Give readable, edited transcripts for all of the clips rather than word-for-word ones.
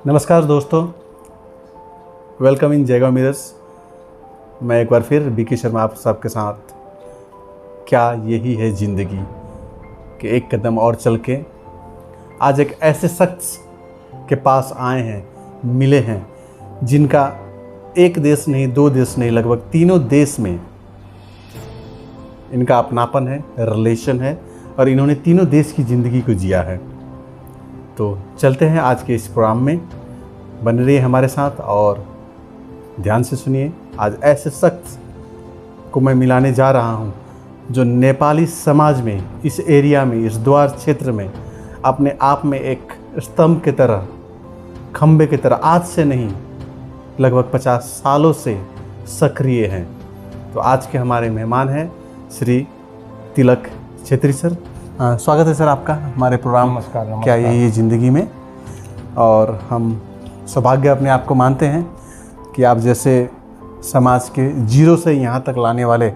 नमस्कार दोस्तों, welcome in Jaigaon mirrors. मैं एक बार फिर बीके शर्मा आप सबके साथ। क्या यही है ज़िंदगी कि एक कदम और चल के आज एक ऐसे शख्स के पास आए हैं, मिले हैं, जिनका एक देश नहीं, दो देश नहीं, लगभग तीनों देश में इनका अपनापन है, रिलेशन है और इन्होंने तीनों देश की ज़िंदगी को जिया है। तो चलते हैं आज के इस प्रोग्राम में, बने रहिए हमारे साथ और ध्यान से सुनिए। आज ऐसे शख्स को मैं मिलाने जा रहा हूं जो नेपाली समाज में, इस एरिया में, इस द्वार क्षेत्र में अपने आप में एक स्तंभ की तरह, खंबे की तरह आज से नहीं लगभग 50 सालों से सक्रिय हैं। तो आज के हमारे मेहमान हैं श्री तिलक छेत्री सर। स्वागत है सर आपका हमारे प्रोग्राम नमस्कार। क्या यही ज़िंदगी में। और हम सौभाग्य अपने आप को मानते हैं कि आप जैसे समाज के जीरो से यहाँ तक लाने वाले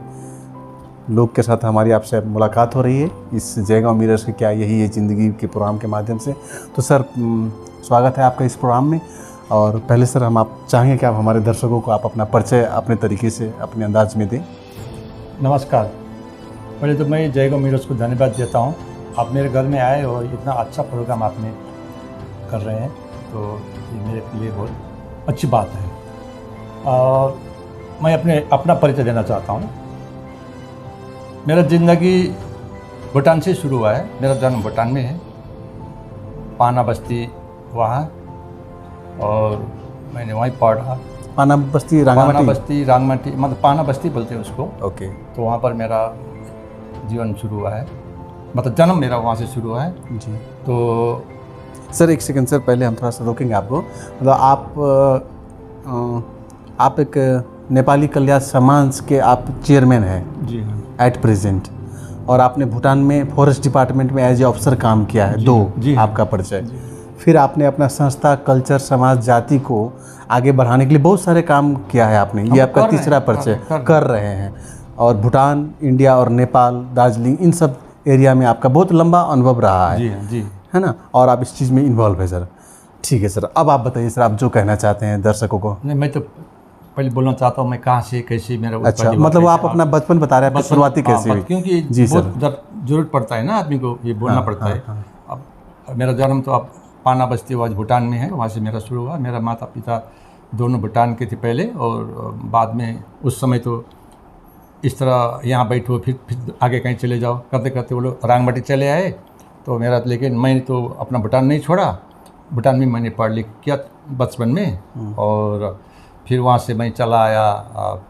लोग के साथ हमारी आपसे मुलाकात हो रही है इस जयगांव मिरर्स के क्या यही है ज़िंदगी के प्रोग्राम के माध्यम से। तो सर स्वागत है आपका इस प्रोग्राम में। और पहले सर हम आप चाहेंगे कि आप हमारे दर्शकों को आप अपना परिचय अपने तरीके से, अपने अंदाज में दें। नमस्कार। पहले तो मैं जयगांव मिरर्स को धन्यवाद देता हूँ, आप मेरे घर में आए और इतना अच्छा प्रोग्राम आपने कर रहे हैं, तो ये मेरे लिए बहुत अच्छी बात है। और मैं अपना परिचय देना चाहता हूँ। मेरा ज़िंदगी भूटान से शुरू हुआ है। मेरा जन्म भूटान में है, पाना बस्ती वहाँ, और मैंने वहीं पढ़ा। पाना बस्ती रांगमाटी मतलब पाना बस्ती बोलते हैं उसको। ओके। तो वहाँ पर मेरा जीवन शुरू हुआ है, मतलब जन्म मेरा वहाँ से शुरू हुआ है जी। तो सर एक सेकंड सर, पहले हम थोड़ा सा रोकेंगे आपको। मतलब आप एक नेपाली कल्याण समाज के आप चेयरमैन हैं जी हाँ एट प्रेजेंट, और आपने भूटान में फॉरेस्ट डिपार्टमेंट में एज ए ऑफिसर काम किया है। जी आपका परिचय। फिर आपने अपना संस्था, कल्चर, समाज, जाति को आगे बढ़ाने के लिए बहुत सारे काम किया है आपने। ये आपका तीसरा परिचय कर रहे हैं। और भूटान, इंडिया और Nepal, Darjeeling, in sub area में आपका बहुत लंबा अनुभव रहा है। जी है ना। और आप इस चीज़ में इन्वॉल्व है सर। ठीक है सर, अब आप बताइए सर, आप जो कहना चाहते हैं दर्शकों को। नहीं, मैं तो पहले बोलना चाहता हूँ मैं कहाँ से कैसे मेरा अच्छा, मतलब आप अपना बचपन बता रहे हैं, आपकी शुरुआती कैसे हुई? क्योंकि जी सर, जब जरूरत पड़ता है ना आदमी को ये बोलना पड़ता है। अब मेरा जन्म तो अब पाना बस्ती आज भूटान में है, वहाँ से मेरा शुरू हुआ। मेरा माता पिता दोनों भूटान के थे पहले, और बाद में उस समय तो इस तरह यहाँ बैठो फिर आगे कहीं चले जाओ करते करते वो लोग रांगमाटी चले आए। तो मेरा, लेकिन मैंने तो अपना भूटान नहीं छोड़ा। भूटान में मैंने पढ़ लिख किया बचपन में, और फिर वहाँ से मैं चला आया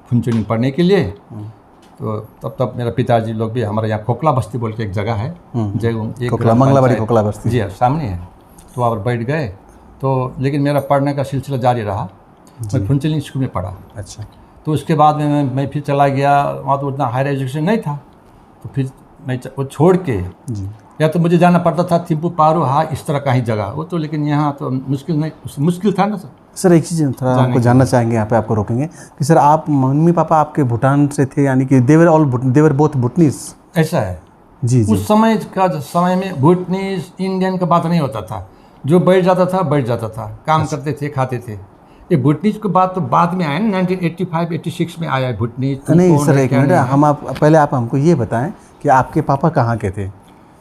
फुनचुनी पढ़ने के लिए। तो तब मेरा पिताजी लोग भी, हमारे यहाँ खोखला बस्ती बोल के एक जगह है, मंगलाबाड़ी खोखला बस्ती, जी हाँ सामने है, तो वहाँ पर बैठ गए। तो लेकिन मेरा पढ़ने का सिलसिला जारी रहा। मैं फुनचुनी स्कूल में पढ़ा। अच्छा। तो उसके बाद में मैं फिर चला गया, वहाँ तो उतना हायर एजुकेशन नहीं था। तो फिर मैं वो छोड़ के जी, या तो मुझे जाना पड़ता था थिम्पू पारो, हाँ इस तरह का ही जगह वो तो, लेकिन यहाँ तो मुश्किल था ना सर। सर एक चीज़ थोड़ा आपको जानना चाहेंगे, यहाँ पे आपको रोकेंगे कि सर आप, मम्मी पापा आपके भूटान से थे, यानी कि देवर बोथ भूटनीस? ऐसा है जी जी। उस समय में भूटनीस इंडियन का बात नहीं होता था। जो बैठ जाता था, काम करते थे, खाते थे। ये भूटनीस की बात तो बाद में आया ना, 1985-86 में आया है भूटनीस। नहीं सर एक मिनट, पहले आप हमको ये बताएं कि आपके पापा कहाँ के थे?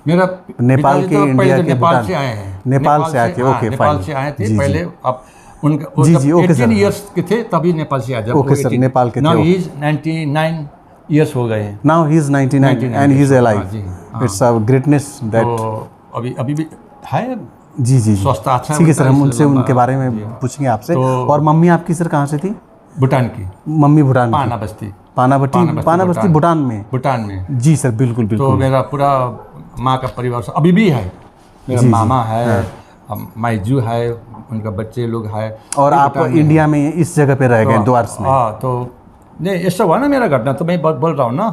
मेरा नेपाल के, इंडिया के, नेपाल से आए हैं। नेपाल से आए थे। ओके, नेपाल से आए थे पहले। अब उनका जी ओके सर, 18 इयर्स के थे तभी नेपाल से आए। ओके सर, नेपाल के थे। नाउ ही इज 99 इयर्स हो गए हैं। Now he is 99 and he is alive. It's a greatness that अभी भी है। जी जी, स्वास्थ्य अच्छा है। ठीक है सर, हम उनके बारे में पूछेंगे आपसे। और मम्मी आपकी सर कहाँ से थी? भूटान की। मम्मी भूटान, पाना बस्ती भूटान में। जी सर, बिल्कुल बिल्कुल। तो मेरा पूरा माँ का परिवार अभी भी है। मेरा मामा है, माईजू है, उनका बच्चे लोग है। और आप इंडिया में इस जगह पे रह गए द्वारस में? हाँ, तो नहीं ऐसा हुआ ना मेरा घटना, तो मैं बोल रहा हूँ ना।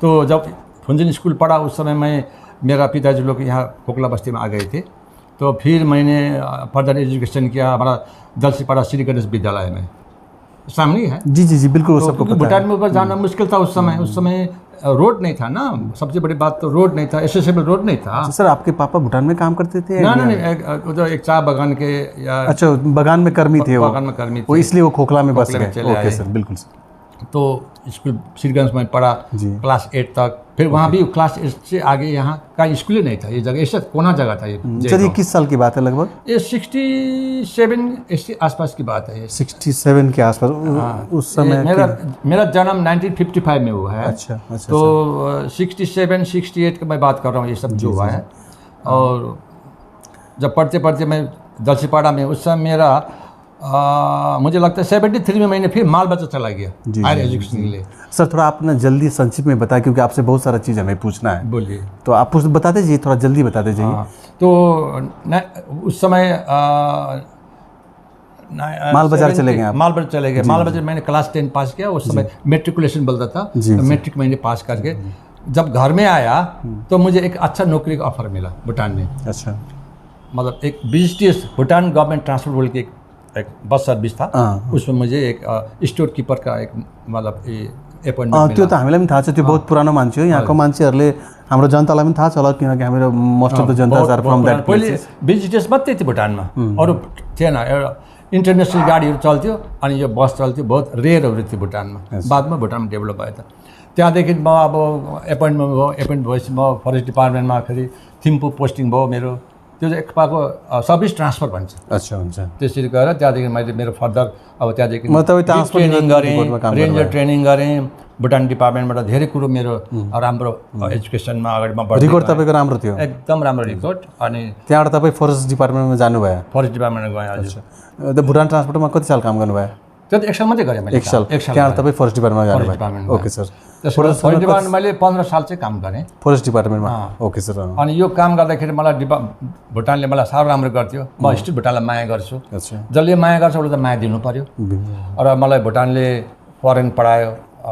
तो जब फुनचुनी स्कूल पढ़ा उस समय मेरा पिताजी लोग यहाँ खोखला बस्ती में आ गए थे। तो फिर मैंने फर्दर एजुकेशन किया हमारा दलसीपाड़ा श्री गणेश विद्यालय में। सामने ही है। जी जी जी बिल्कुल, तो सबको क्योंकि पता है। भूटान में ऊपर जाना मुश्किल था उस समय रोड नहीं था ना, सबसे बड़ी बात तो रोड नहीं था, एसेसेबल रोड नहीं था। सर आपके पापा भूटान में काम करते थे? ना नहीं, एक चाय बागान के या अच्छा, बगान में कर्मी थे वो? बागान में कर्मी थे, वो इसलिए वो खोखला में बस खोखले में गए। चले ओके आए। सर, बिल्कुल सर। तो स्कूल श्रीगंज में पढ़ा जी। क्लास 8 तक, फिर वहाँ भी क्लास 8 से आगे यहाँ का स्कूल ही नहीं था, ये जगह ऐसा कोना जगह था ये। सर ये किस साल की बात है लगभग? ये 67 आसपास की बात है ये। 67 के आसपास उस समय? मेरा जन्म 1955 में हुआ है। अच्छा अच्छा। तो 67 68 का मैं बात कर रहा हूँ, ये सब जो हुआ है। और जब पढ़ते पढ़ते मैं दलसीपाड़ा में, उस समय मेरा मुझे लगता है 73 में मैंने फिर माल बच्चा चला गया हायर एजुकेशन के लिए। सर थोड़ा आप ना जल्दी संक्षिप्त में बताएं, क्योंकि आपसे बहुत सारा चीज़ हमें पूछना है। बोलिए। तो आप बताते जाइए, थोड़ा जल्दी बताते जाइए। तो उस समय माल बाजार चले गए आप? माल बाजार चले गए। माल बाजार मैंने क्लास 10 पास किया, उस समय मेट्रिकुलेशन बोलता था, तो मैट्रिक मैंने पास करके जब घर में आया तो मुझे एक अच्छा नौकरी का ऑफर मिला भूटान में। अच्छा, मतलब एक BGTS भूटान गवर्नमेंट ट्रांसपोर्ट बोल के एक बस सर्भिस था, उसमें मुझे एक स्टोर किपर का एक मतलब एपोइन्टमेन्ट त्यो त हामीलाई पनि थाहा छ, त्यो बहुत पुरानो मान्छे हो। यहाँको मान्छेहरूले, हाम्रो जनतालाई पनि थाहा छ होला, किनकि हाम्रो most of the Janata are from that पहिले प्लेसेस। BGTS मात्रै थियो भुटानमा, अरू थिएन। एउटा इन्टरनेसनल गाडीहरू चल्थ्यो अनि यो बस चल्थ्यो, बहुत रेयरहरू थियो भुटानमा। बादमा भुटानमा डेभलप भयो। त त्यहाँदेखि म अब एपोइन्ट भएपछि म फरेस्ट डिपार्टमेन्टमा फेरि थिम्पू पोस्टिङ भयो मेरो। त्यो चाहिँ एक प्रकारको सर्भिस ट्रान्सफर भन्छ। अच्छा हुन्छ। त्यसरी गएर त्यहाँदेखि मैले मेरो फर्दर अब त्यहाँदेखि ट्रान्सफर ट्रेनिङ गरेँ, रेन्जर ट्रेनिङ गरेँ भुटान डिपार्टमेन्टबाट। धेरै कुरो मेरो राम्रो एजुकेसनमा अगाडि म बढ्दै रिकर्ड तपाईँको राम्रो थियो? एकदम राम्रो रिकर्ड। अनि त्यहाँबाट तपाईँ फरेस्ट डिपार्टमेन्टमा जानुभयो? फरेस्ट डिपार्टमेन्टमा गएँ हजुर। भुटान ट्रान्सपोर्टमा कति साल काम गर्नुभयो? त्यो त 1 साल मात्रै गरेँ मैले। 1 साल। त्यहाँबाट तपाईँ फरेस्ट डिपार्टमेन्टमा जानुभयो? Okay sir. फरेस्ट डिपार्टमेन्टमा मैले 15 साल चाहिँ काम गरेँ फरेस्ट डिपार्टमेन्टमा। Okay sir. अनि यो काम गर्दाखेरि मलाई भुटानले मलाई साह्रो राम्रो गर्थ्यो। म स्टिल भुटानलाई माया गर्छु। अच्छा। जसले माया गर्छ उसले त माया दिनु पर्यो। र मलाई भुटानले फरेन पढायो,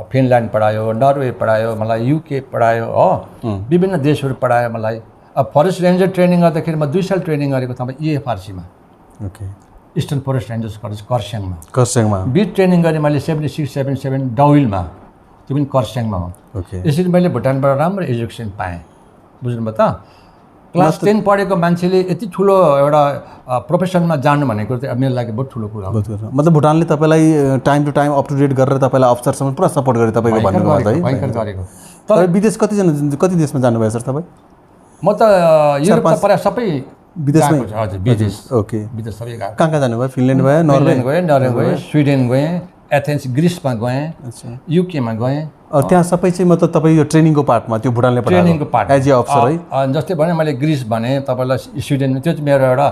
फिनल्यान्ड पढायो, नर्वे पढायो, मलाई UK पढायो हो, विभिन्न देशहरू पढायो मलाई। अब फरेस्ट रेन्जर ट्रेनिङ गर्दाखेरि म 2 साल ट्रेनिङ गरेको तपाईँ EFRCमा, okay, eastern forest rangers college कर्सियङमा। कर्सियङमा बिट ट्रेनिङ गरेँ मैले 76 77 डाउइलमा, त्यो पनि कर्सियङमा हो। ओके। यसरी मैले भुटानबाट राम्रो एजुकेसन पाएँ, बुझ्नुभयो त। क्लास 10 पढेको मान्छेले यति ठुलो एउटा प्रोफेसनमा जानु भनेको चाहिँ मेरो लागि बहुत ठुलो कुरा हो। मतलब भुटानले तपाईँलाई time to time up to date गरेर तपाईँलाई अफसरसम्म पुरा सपोर्ट गरे तपाईँको भन्नुभयो है? भयङ्कर गरेको। तर विदेश कति देशमा जानुभयो सर तपाईँ? म त युरोप त प्रायः सबै विदेशमै? हजुर विदेश। ओके। विदेश सबै गएको। कहाँ जानुभयो? फिनल्यान्ड भयो, नर्वे गएँ, स्विडेन गएँ, एथेन्स ग्रिसमा गएँ, UKमा गएँ। त्यहाँ सबै चाहिँ मतलब तपाईँ यो ट्रेनिङको पार्टमा त्यो भुटानले ट्रेनिङको पार्ट एज ए अफसर है? जस्तै भने मैले ग्रिस भने तपाईँलाई, स्विडेन, त्यो चाहिँ मेरो एउटा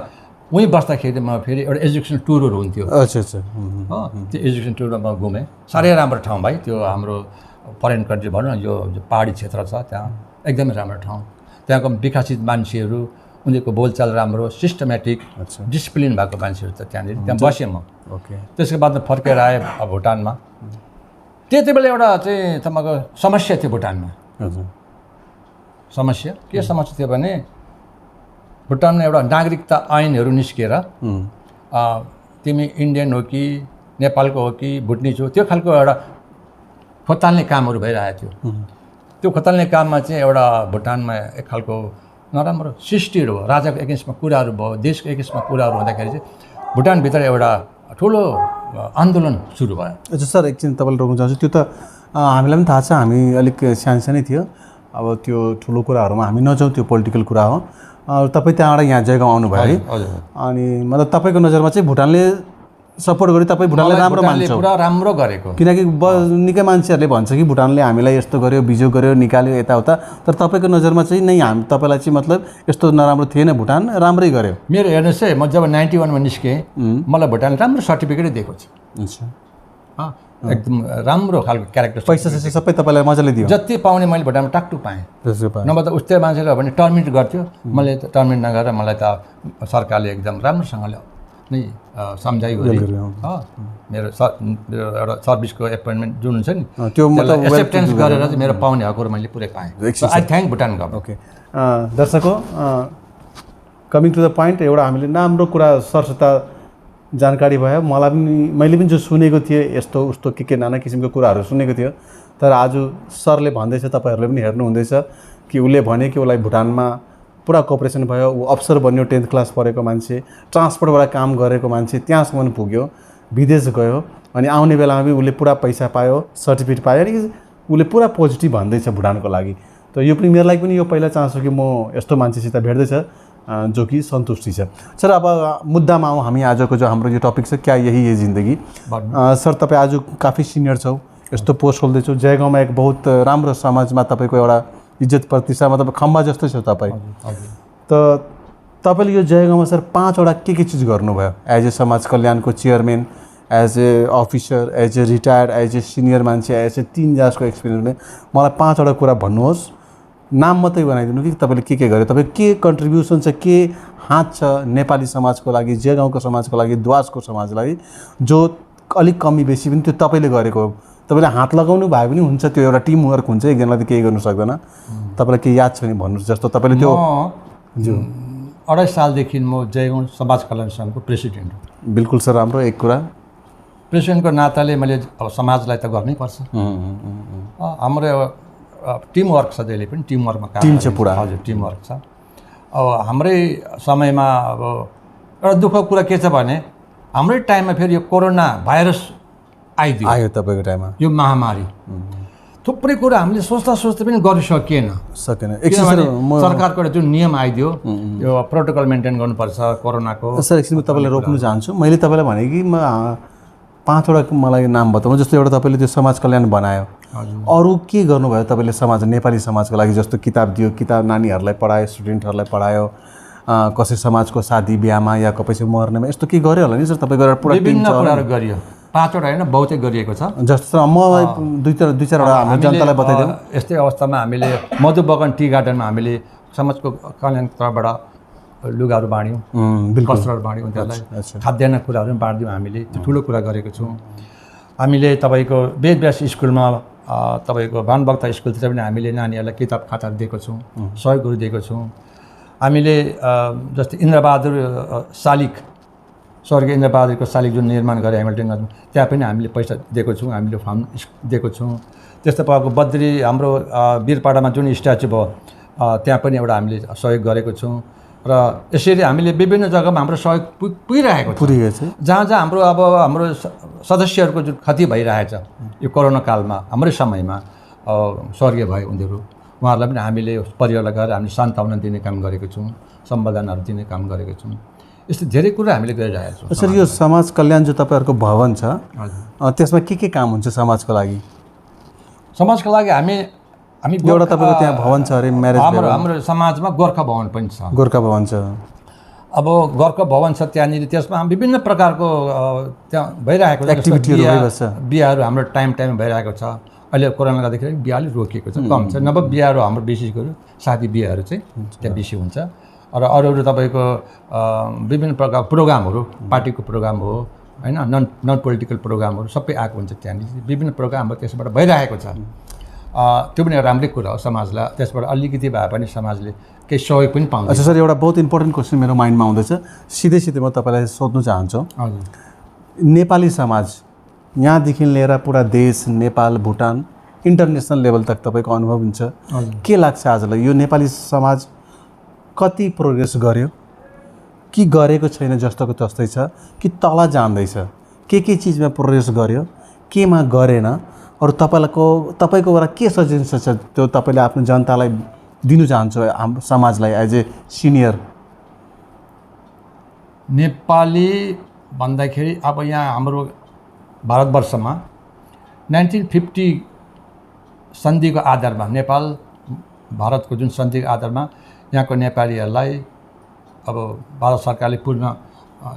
उहीँ बस्दाखेरि म फेरि एउटा एजुकेसन टुरहरू हुन्थ्यो। अच्छा अच्छा। त्यो एजुकेसन टुरमा म घुमेँ। साह्रै राम्रो ठाउँ भाइ, त्यो हाम्रो फरेन कन्ट्री भनौँ न, यो पहाडी क्षेत्र छ त्यहाँ, एकदमै राम्रो ठाउँ। त्यहाँको विकसित मान्छेहरू, उनीहरूको बोलचाल राम्रो, सिस्टमेटिक, डिसिप्लिन भएको मान्छेहरू छ त्यहाँनिर। त्यहाँ बसेँ म। ओके। त्यसको बादमा फर्केर आएँ भुटानमा। त्यति बेला एउटा चाहिँ तपाईँको समस्या थियो भुटानमा। हजुर। समस्या के समस्या थियो भने भुटानमा एउटा नागरिकता ऐनहरू निस्किएर तिमी इन्डियन हो कि नेपालको हो कि भुटनिज हो, त्यो खालको एउटा खोताल्ने कामहरू भइरहेको थियो। त्यो खोताल्ने काममा चाहिँ एउटा भुटानमा एक खालको नराम्रो सृष्टिहरू भयो, राजाको एगेन्स्टमा कुराहरू भयो, देशको एगेन्स्टमा कुराहरू हुँदाखेरि चाहिँ भुटानभित्र एउटा ठुलो आन्दोलन सुरु भयो। अच्छा सर, एकछिन तपाईँलाई रोक्न चाहन्छु। त्यो त हामीलाई पनि थाहा छ, हामी अलिक सानै थियो। अब त्यो ठुलो कुराहरूमा हामी नजाउँ, त्यो पोलिटिकल कुरा हो। तपाईँ त्यहाँबाट यहाँ जयगाउँ आउनुभयो है? अनि मतलब तपाईँको नजरमा चाहिँ भुटानले सपोर्ट गरी तपाईँ भुटानले राम्रो मान्छ? पुरा राम्रो गरेको। किनकि निकै मान्छेहरूले भन्छ कि भुटानले हामीलाई यस्तो गर्यो, बिजो गर्यो, निकाल्यो यताउता, तर तपाईँको नजरमा चाहिँ नै तपाईँलाई चाहिँ मतलब यस्तो नराम्रो थिएन, भुटान राम्रै गर्यो? मेरो हेर्नुहोस् है, म जब 91 मा निस्केँ, मलाई भुटानले राम्रो सर्टिफिकेटै दिएको छ। अच्छा। एकदम राम्रो खालको क्यारेक्टर। पैसा सबै तपाईँलाई मजाले दियो? जति पाउने मैले भुटानमा टाक्टु पाएँ। नभए त उस्तै मान्छेले भने टर्मिनेट गर्थ्यो, मैले त टर्मिनेट नगरेर मलाई त सरकारले एकदम राम्रोसँगले नै सम्झाइ गर्यो। मेरो एउटा सर्भिसको एपोइन्टमेन्ट जुन हुन्छ नि, त्यो मतलब एक्सेप्टेन्स गरेर चाहिँ मेरो पाउने हकहरू मैले पुरै पाएँ। I thank Bhutan government. Okay दर्शकको कमिङ टु द पोइन्ट, एउटा हामीले राम्रो कुरा सरसता जानकारी भयो। मलाई पनि मैले पनि जो सुनेको थिएँ यस्तो उस्तो के नाना किसिमको कुराहरू सुनेको थियो। तर आज सरले भन्दैछ, तपाईँहरूले पनि हेर्नु हुँदैछ कि उसले भने कि उसलाई भुटानमा पुरा कोअपरेसन भयो। ऊ अफसर बन्यो, 10th क्लास पढेको मान्छे, ट्रान्सपोर्टबाट काम गरेको मान्छे, त्यहाँसम्म पुग्यो, विदेश गयो, अनि आउने बेलामा पनि उसले पुरा पैसा पायो, सर्टिफिकेट पायो। अनि उसले पुरा पोजिटिभ भन्दैछ भुटानको लागि। त यो पनि मेरो लागि पनि यो पहिला चान्स हो कि म यस्तो मान्छेसित भेट्दैछ जो कि सन्तुष्टि छ। सर अब मुद्दामा आउँ हामी। आजको जो हाम्रो यो टपिक छ, क्या यही है जिन्दगी। सर तपाईँ आज काफ़ी सिनियर छौ, यस्तो पोस्ट होल्दैछौ, जयगाउँमा एक बहुत राम्रो समाजमा तपाईँको एउटा इज्जत प्रतिष्ठामा तपाईँ खम्बा जस्तै छ तपाईँ। त तपाईँले यो जयगाउँमा सर 5वटा के चिज गर्नुभयो एज ए समाज कल्याणको chairman, as a officer, as a retired, as a senior मान्छे, एज ए 3 इयर्सको एक्सपिरियन्सले मलाई 5वटा कुरा भन्नुहोस्, नाम मात्रै बनाइदिनु कि तपाईँले के गर्यो, तपाईँ के कन्ट्रिब्युसन छ, के हात छ नेपाली समाजको लागि, जयगाउँको समाजको लागि, द्वासको समाजको लागि, जो अलिक कमी बेसी पनि त्यो तपाईँले गरेको हो। तपाईँले हात लगाउनु भए पनि हुन्छ, त्यो एउटा टिम वर्क हुन्छ, एकजनाले त केही गर्नु सक्दैन। तपाईँलाई के याद छ भने भन्नुहोस्। जस्तो तपाईँले त्यो 2.5 सालदेखि म जयगाउँ समाज कल्याण सङ्घको प्रेसिडेन्ट हो। बिल्कुल सर, राम्रो एक कुरा। प्रेसिडेन्टको नाताले मैले अब समाजलाई त गर्नै पर्छ। हाम्रो टिम वर्क छ, जहिले पनि टिम वर्कमा टिम छ पुरा। हजुर, टिम वर्क छ। अब हाम्रै समयमा अब एउटा दुःखको कुरा के छ भने हाम्रै टाइममा फेरि यो कोरोना भाइरस आयो तपाईँको टाइममा, यो महामारी। थुप्रै कुरा हामीले सोच्दा पनि गरिसकेन। सरकारको एउटा जुन नियम आइदियो, यो प्रोटोकल मेन्टेन गर्नुपर्छ कोरोनाको। सर एकछिन म तपाईँलाई रोक्नु चाहन्छु। मैले तपाईँलाई भने कि म 5वटा मलाई नाम बताउनु। जस्तो एउटा तपाईँले त्यो समाज कल्याण बनायो, अरू के गर्नुभयो तपाईँले समाज, नेपाली समाजको लागि? जस्तो किताब दियो, किताब नानीहरूलाई पढायो, स्टुडेन्टहरूलाई पढायो, कसै समाजको शादी बिहामा या कसै मर्नेमा यस्तो के गर्यो होला नि सर तपाईँको? पुरा विभिन्न कुराहरू गरियो, 5वटा होइन, बहुतै गरिएको छ। जस्तो म दुई चारवटा हाम्रो जनतालाई बताइदिउँ। यस्तै अवस्थामा हामीले मधु बगान टी गार्डनमा हामीले समाजको कल्याण तर्फबाट लुगाहरू बाँड्यौँ, वस्त्रहरू बाँड्यौँ, उनीहरूलाई खाद्यान्न कुराहरू पनि बाँडिदिउँ। हामीले त्यो ठुलो कुरा गरेको छौँ। हामीले तपाईँको वेदव्यास स्कुलमा, तपाईँको भानुभक्त स्कुलतिर पनि हामीले नानीहरूलाई किताब खाताहरू दिएको छौँ, सहयोगहरू दिएको छौँ। हामीले जस्तै इन्द्रबहादुर शालिग, स्वर्गीय इन्द्रबहादुरको शालिग जुन निर्माण गरे हेमिल्टनगञ्जमा, त्यहाँ पनि हामीले पैसा दिएको छौँ, हामीले फाउन्ड दिएको छौँ। त्यस्तो प्रकारको बद्री हाम्रो वीरपाडामा जुन स्ट्याचु भयो, त्यहाँ पनि एउटा हामीले सहयोग गरेको छौँ। र यसरी हामीले विभिन्न जग्गामा हाम्रो सहयोग पुगिरहेको छ। जहाँ हाम्रो सदस्यहरूको जुन क्षति भइरहेछ यो कोरोना कालमा, हाम्रै समयमा स्वर्गीय भयो उनीहरू, उहाँहरूलाई पनि हामीले परिवारलाई गएर हामीले सान्त्वना दिने काम गरेको छौँ, सम्बर्धनाहरू दिने काम गरेको छौँ। यस्तो धेरै कुरा हामीले गरिरहेको छौँ। सर यो समाज कल्याण जो तपाईँहरूको भवन छ, त्यसमा के काम हुन्छ समाजको लागि? समाजको लागि हामी एउटा तपाईँको त्यहाँ भवन छ अरे, म्यारेज हाम्रो समाजमा गोर्खा भवन पनि छ। गोर्खा भवन छ। अब गोर्खा भवन छ त्यहाँनिर, त्यसमा विभिन्न प्रकारको त्यहाँ भइरहेको छ एक्टिभिटीहरू, बिहाहरू हाम्रो टाइममा भइरहेको छ। अहिले कोरोना गर्दाखेरि बिहाले रोकिएको छ, कम छ। नभए बिहाहरू हाम्रो बेसी गऱ्यो, शादी बिहाहरू चाहिँ त्यहाँ बेसी हुन्छ। र अरू तपाईँको विभिन्न प्रकारको प्रोग्रामहरू, पार्टीको प्रोग्राम हो होइन, नन पोलिटिकल प्रोग्रामहरू सबै आएको हुन्छ त्यहाँनिर। विभिन्न प्रोग्रामहरू त्यसबाट भइरहेको छ। त्यो पनि राम्रै कुरा हो समाजलाई। त्यसबाट अलिकति भए पनि समाजले केही सहयोग पनि पाउँछ। अच्छा सर, एउटा बहुत इम्पोर्टेन्ट क्वेसन मेरो माइन्डमा आउँदैछ, सिधै म तपाईँलाई सोध्नु चाहन्छु। हजुर, नेपाली समाज यहाँदेखि लिएर पुरा देश, नेपाल, भुटान, इन्टरनेसनल लेभल तक तपाईँको अनुभव हुन्छ, के लाग्छ आजलाई यो नेपाली समाज कति प्रोग्रेस गर्यो कि गरेको छैन जस्तोको तस्तै छ कि तल जाँदैछ? के चिजमा प्रोग्रेस गर्यो, केमा गरेन? अरू तपाईँकोबाट के सजेसन छ त्यो तपाईँले आफ्नो जनतालाई दिनु चाहन्छु, हाम्रो समाजलाई एज ए सिनियर? नेपाली भन्दाखेरि अब यहाँ हाम्रो भारतवर्षमा 1950 सन्धिको आधारमा, नेपाल भारतको जुन सन्धिको आधारमा यहाँको नेपालीहरूलाई अब भारत सरकारले पूर्ण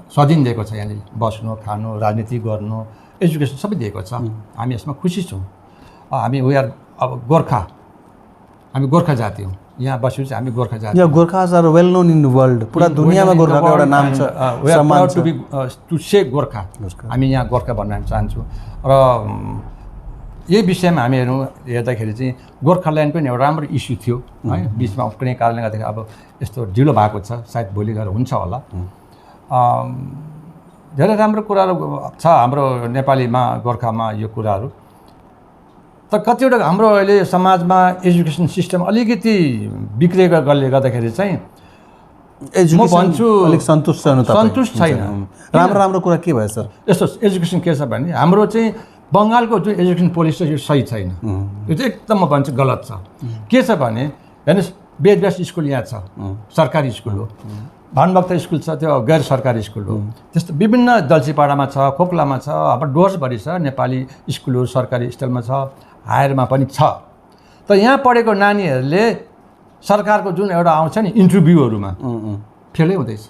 स्वाधीन दिएको छ। यहाँनिर बस्नु, खानु, राजनीति गर्नु, एजुकेसन सबै दिएको छ। हामी यसमा खुसी छौँ। हामी अब गोर्खा, हामी गोर्खा जाति हौँ। यहाँ बसेपछि हामी गोर्खा जाति। Gorkhas are well known in the world, पुरा दुनियाँमा गोर्खाको एउटा नाम छ, सम्मान छ। टु से गोर्खा, हामी यहाँ गोर्खा भन्न चाहन्छु। र यही विषयमा हामीहरू हेर्दाखेरि चाहिँ गोर्खाल्यान्ड पनि एउटा राम्रो इस्यु थियो है, बिचमा कुनै कारणले गर्दाखेरि अब यस्तो ढिलो भएको छ, सायद भोलि गएर हुन्छ होला। धेरै राम्रो कुराहरू छ हाम्रो नेपालीमा गोर्खामा यो कुराहरू। तर कतिवटा हाम्रो अहिले समाजमा एजुकेसन सिस्टम अलिकति बिग्रेको गरले गर्दाखेरि चाहिँ म भन्छु अलिक सन्तुष्ट छैन। राम्रो कुरा के भयो सर? यस्तो एजुकेसन के छ भने हाम्रो चाहिँ बङ्गालको जुन एजुकेसन पोलिसी छ यो सही छैन, यो चाहिँ एकदम म भन्छु गलत छ। के छ भने हेर्नुहोस् वेदव्यास स्कुल यहाँ छ, सरकारी स्कुल हो, भानुभक्त स्कुल छ त्यो गैर सरकारी स्कुल हो, त्यस्तो विभिन्न दल्सीपाडामा छ, खोक्लामा छ, हाम्रो डुवर्सभरि छ नेपाली स्कुलहरू सरकारी स्कुलमा छ, हायरमा पनि छ। त यहाँ पढेको नानीहरूले सरकारको जुन एउटा आउँछ नि इन्टरभ्यूहरूमा फेलै हुँदैछ।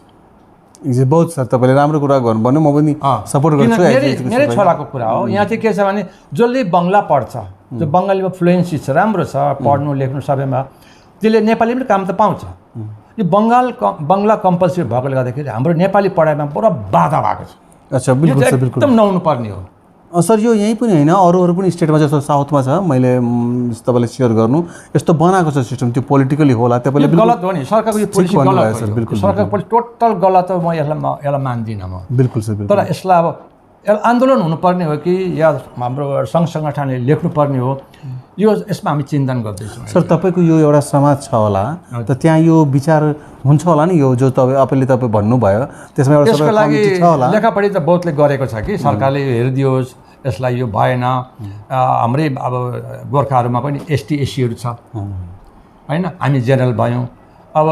बहुत सर तपाईँले राम्रो कुरा गर्नुभयो, म पनि सपोर्ट गर्छु। मेरै छोराको कुरा हो। यहाँ चाहिँ के छ भने जसले बङ्गला पढ्छ, जो बङ्गालीमा फ्लुएन्सी छ, राम्रो छ, पढ्नु लेख्नु सबैमा, त्यसले नेपाली पनि काम त पाउँछ। यो बङ्गला कम्पलसरी भएकोले गर्दाखेरि हाम्रो नेपाली पढाइमा पुरा बाधा भएको छ। अच्छा, बिल्कुल सर, बिल्कुल एकदम नहुनु पर्ने हो सर। यो यहीँ पनि होइन, अरू पनि स्टेटमा जस्तो साउथमा छ, मैले तपाईँलाई सेयर गर्नु, यस्तो बनाएको छ सिस्टम, त्यो पोलिटिकली होला, तपाईँले गलत हो नि सरकारको यो पोलिसी गलत सर, बिल्कुल सरकारको पोलिसी टोटल गलत हो। म यसलाई मान्दिनँ म, बिल्कुल सर। तर यसलाई अब एउटा आन्दोलन हुनुपर्ने हो कि या हाम्रो सङ्घ सङ्गठनले लेख्नुपर्ने हो, यो यसमा हामी चिन्तन गर्दैछौँ। सर तपाईँको यो एउटा समाज छ होला, त त्यहाँ यो विचार हुन्छ होला नि, यो जो तपाईँ भन्नुभयो त्यसमा एउटा त्यसको लागि लेखापढी त बहुतले गरेको छ कि सरकारले यो हेरिदियोस्, यसलाई यो भएन। हाम्रै अब गोर्खाहरूमा पनि एसटी एसीहरू छ होइन, हामी जेनरल भयौँ। अब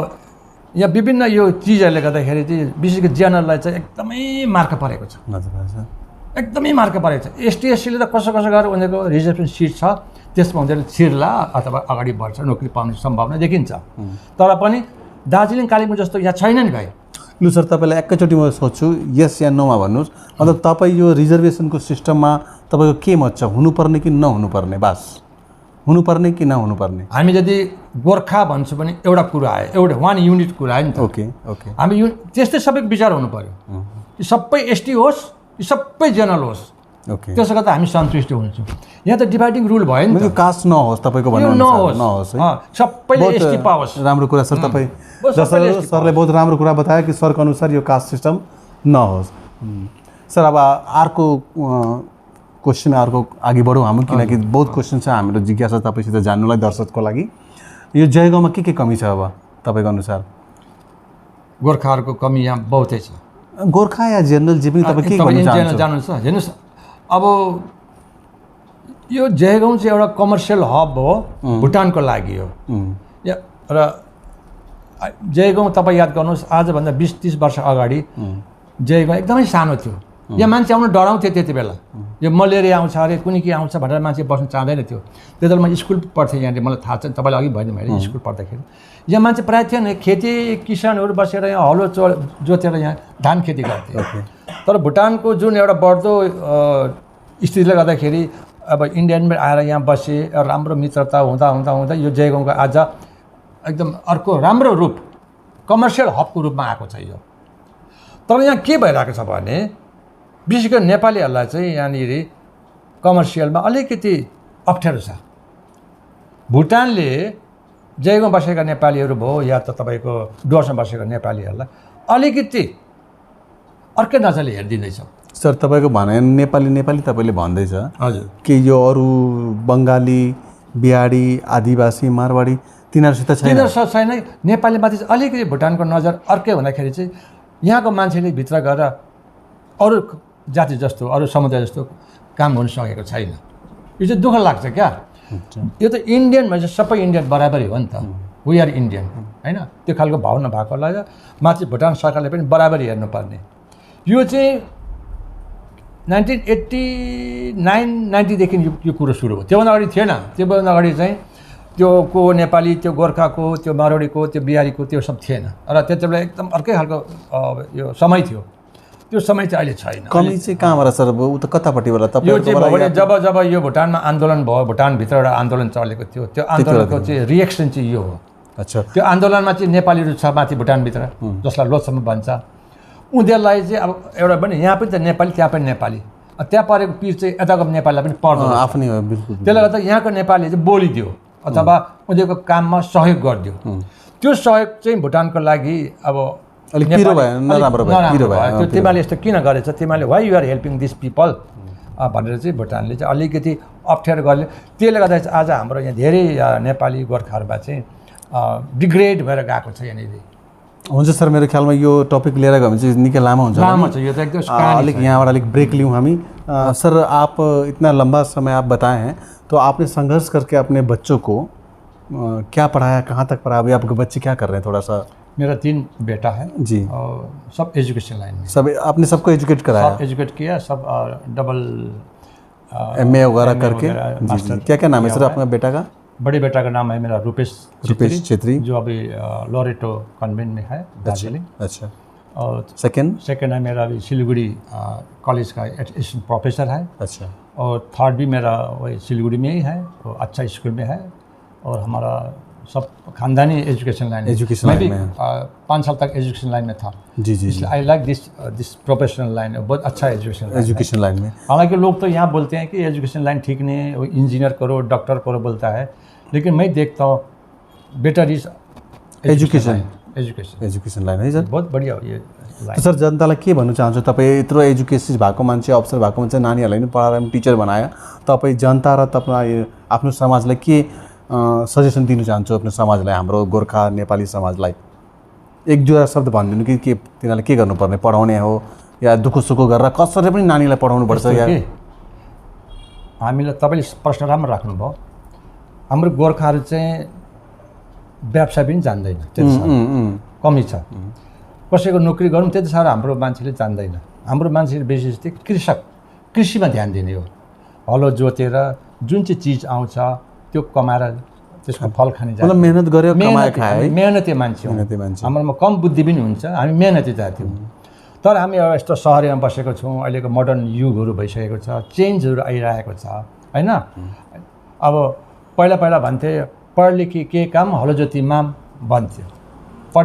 यहाँ विभिन्न यो चिजहरूले गर्दाखेरि चाहिँ विशेष गरी जेनरललाई चाहिँ एकदमै मार्का परेको छ, एकदमै मार्का परेको छ। एसटी एसीले त कसो गरेर उनीहरूको रिजर्भेसन सिट छ, त्यसमा उनीहरूले छिर्ला अथवा अगाडि बढ्छ, नोकरी पाउने सम्भावना देखिन्छ। तर पनि दार्जिलिङ कालिम्पोङ जस्तो यहाँ छैन नि भाइ। लु सर, तपाईँलाई एकैचोटि म सोध्छु, यस या नोमा भन्नुहोस्। मतलब तपाईँ यो रिजर्भेसनको सिस्टममा तपाईँको के मत छ, हुनुपर्ने कि नहुनुपर्ने? बास हुनुपर्ने कि नहुनुपर्ने? हामी यदि गोर्खा भन्छु भने एउटा कुरा आयो, एउटा वान युनिट कुरा आयो नि त। ओके, हामी त्यस्तै सबै विचार हुनु पऱ्यो कि सबै एसटी होस् कि सबै जेनरल होस्, त्यसो गर्दा हामी सन्तुष्ट हुन्छौँ। यहाँ त डिभाइडिङ रुल भयो नि, कास्ट नहोस्, तपाईँको नहोस्, सबैले एसटी पाओस्। राम्रो कुरा सर, तपाईँ सरले बहुत राम्रो कुरा बतायो कि सरको अनुसार यो कास्ट सिस्टम नहोस्। सर अब अर्को क्वेसन, अर्को अघि बढौँ हामी, किनकि बहुत क्वेसन छ हाम्रो जिज्ञासा तपाईँसित जान्नुलाई दर्शकको लागि। यो जयगाउँमा के कमी छ अब तपाईँको अनुसार? गोर्खाहरूको कमी यहाँ बहुतै छ। गोर्खा या जेनरल जे पनि तपाईँ के भन्नु चाहनुहुन्छ? जान्नुहोस् हेर्नुहोस्, अब यो जयगाउँ चाहिँ एउटा कमर्सियल हब हो, भुटानको लागि हो। र जयगाउँ तपाईँ याद गर्नुहोस्, आजभन्दा 20-30 वर्ष अगाडि जयगाउँ एकदमै सानो थियो। यहाँ मान्छे आउनु डराउँथ्यो त्यति बेला, यो मलेरिया आउँछ अरे कुनै के आउँछ भनेर मान्छे बस्नु चाहँदैन थियो। त्यति बेला म स्कुल पढ्थेँ यहाँनिर, मलाई थाहा छ, तपाईँलाई अघि भएन मैले स्कुल पढ्दाखेरि यहाँ मान्छे प्रायः थिएन। खेती किसानहरू बसेर यहाँ हलो जोतेर यहाँ धान खेती गर्थे। तर भुटानको जुन एउटा बढ्दो स्थितिले गर्दाखेरि अब इन्डियनमा आएर यहाँ बसे, राम्रो मित्रता हुँदा हुँदा हुँदा यो जयगाउँको आज एकदम अर्को राम्रो रूप, कमर्सियल हबको रूपमा आएको छ यो। तर यहाँ के भइरहेको छ भने विशेष गरी नेपालीहरूलाई चाहिँ यहाँनिर कमर्सियलमा अलिकति अप्ठ्यारो छ। भुटानले जयगाउँ बसेका नेपालीहरू भयो या त तपाईँको डुवर्समा बसेका नेपालीहरूलाई अलिकति अर्कै नजरले हेरिदिँदैछ। सर तपाईँको भनाइ नेपाली तपाईँले भन्दैछ, हजुर, कि यो अरू बङ्गाली, बिहारी, आदिवासी, मारवाडी तिनीहरूसित छैन। नेपालीमाथि चाहिँ अलिकति भुटानको नजर अर्कै हुँदाखेरि चाहिँ यहाँको मान्छेले भित्र गएर अरू जाति जस्तो, अरू समुदाय जस्तो काम हुन सकेको छैन। यो चाहिँ दुःख लाग्छ क्या। यो त इन्डियन भन्छ, सबै इन्डियन बराबरी हो नि त, वी आर इन्डियन होइन, त्यो खालको भावना भएकोलाई माथि भुटान सरकारले पनि बराबरी हेर्नुपर्ने। यो चाहिँ 1989-90देखि यो कुरो सुरु भयो, त्योभन्दा अगाडि थिएन। त्योभन्दा अगाडि चाहिँ त्यो को नेपाली, त्यो गोर्खाको, त्यो मारवाडीको, त्यो बिहारीको त्यो सब थिएन। र त्यति बेला एकदम अर्कै खालको यो समय थियो, त्यो समय चाहिँ अहिले छैन। कमी चाहिँ कहाँबाट सर? उ त कतापट्टिबाट तपाईँ? यो चाहिँ भयो जब यो भुटानमा आन्दोलन भयो, भुटानभित्र एउटा आन्दोलन चलेको थियो, त्यो आन्दोलनको चाहिँ रिएक्सन चाहिँ यो हो। अच्छा, त्यो आन्दोलनमा चाहिँ नेपालीहरू छ माथि भुटानभित्र, जसलाई लोछम भन्छ, उनीहरूलाई चाहिँ अब एउटा पनि यहाँ पनि त नेपाली, त्यहाँ पनि नेपाली, त्यहाँ परेको पिर चाहिँ यताको नेपालीलाई पनि पर्दैन आफ्नै हो। बिल्कुल, त्यसले गर्दा यहाँको नेपालीले चाहिँ बोलिदियो अथवा उनीहरूको काममा सहयोग गरिदियो। त्यो सहयोग चाहिँ भुटानको लागि अब अलिक पिरो भयो, नराम्रो भयो, पिरो भयो। त्यो तिमीले यस्तो किन गरेछ, तिमीले why you are helping this people भनेर चाहिँ भुटानले चाहिँ अलिकति अप्ठ्यारो गर्यो। त्यसले गर्दा चाहिँ आज हाम्रो यहाँ धेरै नेपाली गोर्खाहरूमा चाहिँ डिग्रेड भएर गएको छ यहाँनिर। हुन्छ सर, मेरो ख्यालमा यो टपिक लिएर गयो भने चाहिँ निकै लामो हुन्छ। लामो छ यो त एकदम। अलिक यहाँबाट अलिक ब्रेक लिऊँ हामी। सर, आप इतना लंबा समय आप बताए हैं, तो आपने संघर्ष करके अपने बच्चों को क्या पढ़ाया, कहाँ तक पढ़ाया? अभी आपके बच्चे क्या कर रहे हैं? थोड़ा सा। मेरा 3 बेटा है जी, और सब एजुकेशन लाइन में। सब आपने सबको एजुकेट कराया? सब एजुकेट किया, सब डबल MA वगैरह करके। जी, क्या क्या नाम है सर आपका बेटा का? बड़े बेटा का नाम है मेरा रूपेश छेत्री, जो अभी लोरेटो कॉन्वेंट में है, दार्जिलिंग। अच्छा। और सेकंड है मेरा अभी सिलीगुड़ी कॉलेज का एसिस्टेंट प्रोफेसर है। अच्छा। और थर्ड भी मेरा वही सिलीगुड़ी में ही है, वो अच्छा स्कूल में है। और हमारा सब खानदानी एजुकेशन लाइन में 5 साल तक एजुकेशन लाइन में था। जी। I like this professional line, बहुत अच्छा एजुकेशन लाइन में। हालांकि लोग तो यहाँ बोलते हैं कि एजुकेशन लाइन ठीक नहीं है, वो इंजीनियर करो, डॉक्टर करो बोलता है, लेकिन मैं देखता हूँ बेटर इज एजुकेशन लाइन है सर। बहुत बढ़िया हो ये लाइन। तो सर, जनतालाई के भन्नु चाहन्छु, तपाईँ यत्रो एजुकेटेड भएको मान्छे, अफसर भएको मान्छे, नानीहरूलाई पनि पढाएर टिचर बनायो, तपाईँ जनता र तपाईँ आफ्नो समाजलाई के सजेसन दिन चाहन्छु? आफ्नो समाजलाई, हाम्रो गोर्खा नेपाली समाजलाई एक दुईवटा शब्द भनिदिनु कि के तिनीहरूले के गर्नुपर्ने, पढाउने हो या दुःख सुख गरेर कसरी पनि नानीलाई पढाउनुपर्छ? या हामीलाई तपाईँले प्रश्न राम्रो राख्नुभयो। हाम्रो गोर्खाहरू चाहिँ व्यवसाय पनि जान्दैन, त्यति कमी छ। कसैको नोकरी गरौँ त्यति साह्रो हाम्रो मान्छेले जान्दैन। हाम्रो मान्छेले बेसी जस्तै कृषिमा ध्यान दिने हो। हलो जोतेर जुन चाहिँ चिज आउँछ त्यो कमाएर त्यसको फल खाने जाति। मतलब मेहनत गर्यो, कमाए खाए, मेहनती मान्छे हो। हाम्रोमा कम बुद्धि पनि हुन्छ, हामी मेहनती जाति हौँ। तर हामी एउटा यस्तो सहरमा बसेको छौँ, अहिलेको मोडर्न युगहरू भइसकेको छ, चेन्जहरू आइरहेको छ हैन। अब पहिला भन्थे पढ लेखी के काम, हलो जोती माम भन्थ्यो।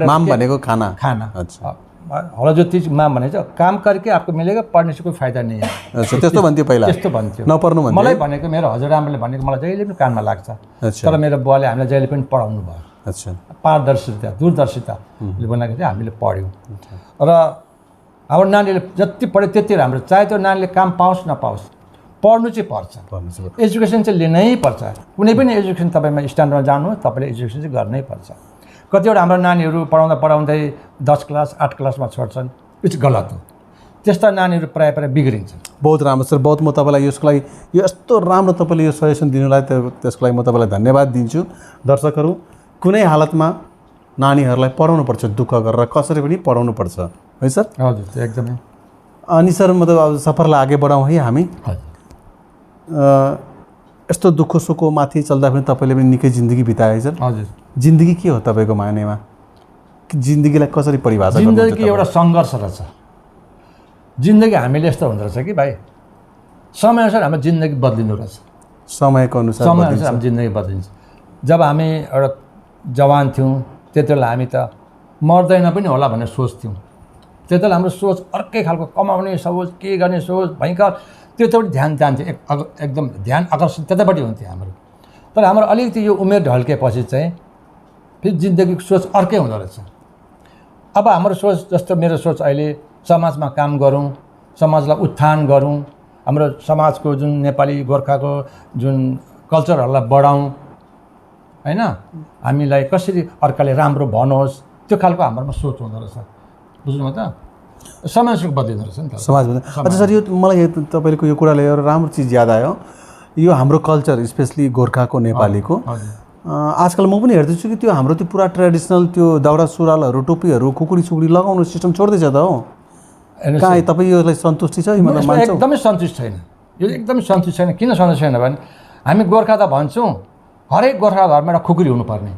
माम भनेको खाना। अच्छा। हलो जोती माम भने चाहिँ काम करके आपको मिलेगा, पढ्ने से कोही फाइदा नहीं है। अच्छा, त्यस्तो भन्थ्यो पहिला? त्यस्तो भन्थ्यो, नपढ्नु भन्थ्यो। मलाई भनेको मेरो हजुरआमाले भनेको मलाई जहिले पनि कानमा लाग्छ। अच्छा। तर मेरो बुवाले हामीलाई जहिले पनि पढाउनु भयो। अच्छा। पारदर्शिता, दूरदर्शिताले बनाएको चाहिँ हामीले पढ्यौँ। र हाम्रो नानीले जति पढ्यो त्यति राम्रो, चाहे त्यो नानीले काम पाओस् नपाओस्, पढ्नु चाहिँ पर्छ। एजुकेसन चाहिँ लिनै पर्छ। कुनै पनि एजुकेसन तपाईँमा स्ट्यान्डर्डमा जानु, तपाईँले एजुकेसन चाहिँ गर्नै पर्छ। कतिवटा हाम्रो नानीहरू पढाउँदै 10 क्लास 8 क्लासमा छोड्छन्, यो चाहिँ गलत हो। त्यस्ता नानीहरू प्रायः बिग्रिन्छन्। बहुत राम्रो सर, बहुत म तपाईँलाई यसको लागि यो यस्तो राम्रो तपाईँले यो सजेसन दिनुलाई त्यसको लागि म तपाईँलाई धन्यवाद दिन्छु। दर्शकहरू, कुनै हालतमा नानीहरूलाई पढाउनुपर्छ, दुःख गरेर कसरी पनि पढाउनुपर्छ है सर? हजुर, एकदमै। अनि सर, मतलब अब सफरलाई अघि बढाउँ है हामी। यस्तो दुःख सुख माथि चल्दा पनि तपाईँले पनि निकै जिन्दगी बिताए है सर? हजुर। जिन्दगी के हो तपाईँको मानेमा? जिन्दगीलाई कसरी परिभाषा गर्नुहुन्छ? जिन्दगी एउटा सङ्घर्ष रहेछ। जिन्दगी हामीले यस्तो हुँदो रहेछ कि भाइ, समयअनुसार हाम्रो जिन्दगी बदलिनु रहेछ। समयको अनुसार हाम्रो जिन्दगी बदलिन्छ। जब हामी एउटा जवान थियौँ त्यति बेला हामी त मर्दैन पनि होला भन्ने सोच्थ्यौँ। त्यति बेला हाम्रो सोच अर्कै खालको, कमाउने सोच, के गर्ने सोच भयङ्कर, त्योपट्टि ध्यान जान्थ्यो, एकदम ध्यान आकर्षण त्यतापट्टि हुन्थ्यो हाम्रो। तर हाम्रो अलिकति यो उमेर ढल्केपछि चाहिँ फेरि जिन्दगीको सोच अर्कै हुँदो रहेछ। अब हाम्रो सोच, जस्तो मेरो सोच अहिले समाजमा काम गरौँ, समाजलाई उत्थान गरौँ, हाम्रो समाजको जुन नेपाली गोर्खाको जुन कल्चरहरूलाई बढाउँ हैन, हामीलाई कसरी अर्काले राम्रो भनोस्, त्यो खालको हाम्रोमा सोच हुँदो रहेछ। बुझ्नुभयो त? समाजको बदलिँदो रहेछ नि त समाजमा। अच्छा सर, यो मलाई तपाईँको यो कुराले एउटा राम्रो चिज याद आयो। यो हाम्रो कल्चर स्पेसली गोर्खाको नेपालीको आजकल म पनि हेर्दैछु कि त्यो हाम्रो त्यो पुरा ट्रेडिसनल त्यो दौरा सुरुवालहरू, टोपीहरू, खुकुरी सुकुरी लगाउनु सिस्टम छोड्दैछ त हो। कहाँ तपाईँ यसलाई सन्तुष्टि छ? एकदमै सन्तुष्ट छैन, यो एकदमै सन्तुष्ट छैन। किन सन्तुष्ट छैन भने हामी गोर्खा त भन्छौँ, हरेक गोर्खा घरमा एउटा खुकुरी हुनुपर्ने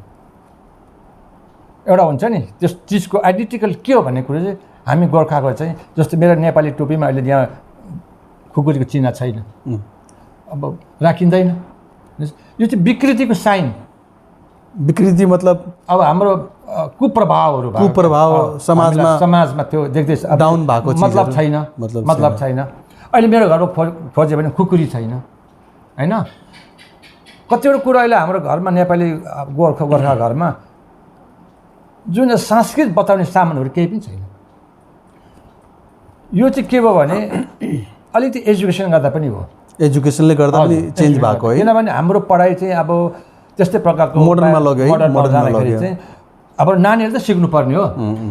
एउटा हुन्छ नि, त्यस चिजको आइडेन्टिकल के हो भन्ने कुरो चाहिँ हामी गोर्खाको चाहिँ, जस्तो मेरो नेपाली टोपीमा अहिले यहाँ खुकुरीको चिन्ह छैन, अब राखिँदैन। यो चाहिँ विकृतिको साइन। विकृति मतलब अब हाम्रो कुप्रभाव समाजमा त्यो देख्दैछ, डाउन भएको मतलब छैन। अहिले मेरो घरमा खोज्यो भने खुकुरी छैन हैन। कतिवटा कुरा अहिले हाम्रो घरमा नेपाली गोर्खा घरमा जुन संस्कृत बताउने सामानहरू केही पनि छैन। यो चाहिँ के भयो भने अलिकति एजुकेसन गर्दा पनि हो, एजुकेसनले गर्दा पनि चेन्ज भएको है। किनभने हाम्रो पढाइ चाहिँ अब त्यस्तै प्रकारको मोडर्नमा लग्यो है, मोडर्नमा लग्यो। अब नानीहरू त सिक्नुपर्ने हो,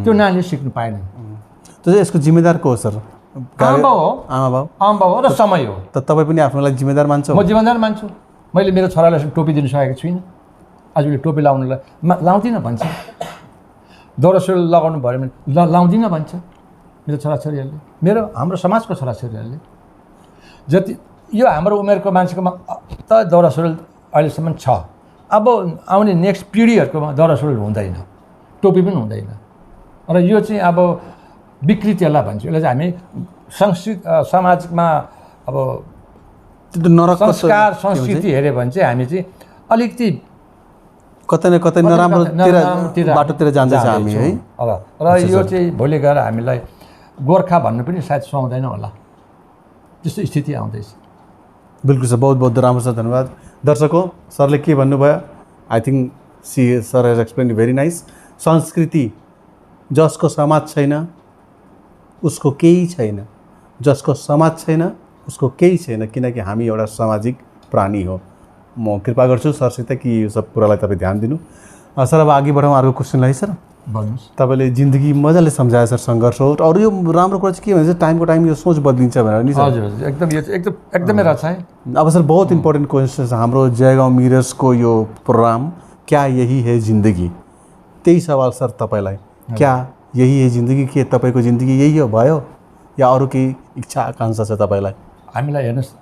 त्यो नानीले सिक्नु पाएन। तो यसको जिम्मेदार को हो सर? आमा बाउ हो र समय हो। त तपाईँ पनि आफ्नो लागि जिम्मेदार मान्छ? म जिम्मेदार मान्छु। मैले मेरो छोरालाई टोपी दिनु सकेको छुइनँ। आजले टोपी लाउनुलाई लाउँदिनँ भन्छ, दौरा सुरुवाल लगाउनु भयो भने लाउँदिनँ भन्छ मेरो छोराछोरीहरूले, हाम्रो समाजको छोराछोरीहरूले। जति यो हाम्रो उमेरको मान्छेकोमा त दौरा सुरुवाल अहिलेसम्म छ। अब आउने नेक्स्ट पिँढीहरूकोमा दौरा सुरुवाल हुँदैन, टोपी पनि हुँदैन। र यो चाहिँ अब विकृतिहरूलाई भन्छु। यसलाई चाहिँ हामी समाजमा अब संस्कार संस्कृति हेऱ्यो भने चाहिँ हामी चाहिँ अलिकति कतै न कतै नराम्रो बाटोतिर जाँदैछ हामी है। र यो चाहिँ भोलि गएर हामीलाई गोर्खा भन्नु पनि सायद सुहाउँदैन होला, त्यस्तो स्थिति आउँदैछ। बिल्कुल सर, बहुत बहुत राम्रो छ, धन्यवाद। दर्शकौँ, सरले के भन्नुभयो, I think sir has explain very nice. संस्कृति जसको समाज छैन उसको केही छैन, जसको समाज छैन उसको केही छैन, किनकि हामी एउटा सामाजिक प्राणी हो। म कृपा गर्छु सरसित कि यो सब कुरालाई तपाईँ ध्यान दिनु। सर अब अघि बढाउँ अर्को क्वेसनलाई। सर भन्नुहोस्। तपाईँले जिन्दगी मजाले सम्झाए सर, सङ्घर्ष हो। अरू यो राम्रो कुरा चाहिँ के भन्छ, टाइमको टाइम यो सोच बदलिन्छ भनेर नि सर। हजुर एकदम, यो चाहिँ एकदमै रहेछ है। अब सर बहुत इम्पोर्टेन्ट क्वेश्चन छ हाम्रो जयगाउँ मिरर्सको यो प्रोग्राम, क्या यही है जिन्दगी? त्यही सवाल सर तपाईँलाई, क्या यही है जिन्दगी? के तपाईँको जिन्दगी यही हो भयो या अरू केही इच्छा आकाङ्क्षा छ तपाईँलाई? हामीलाई हेर्नुहोस्,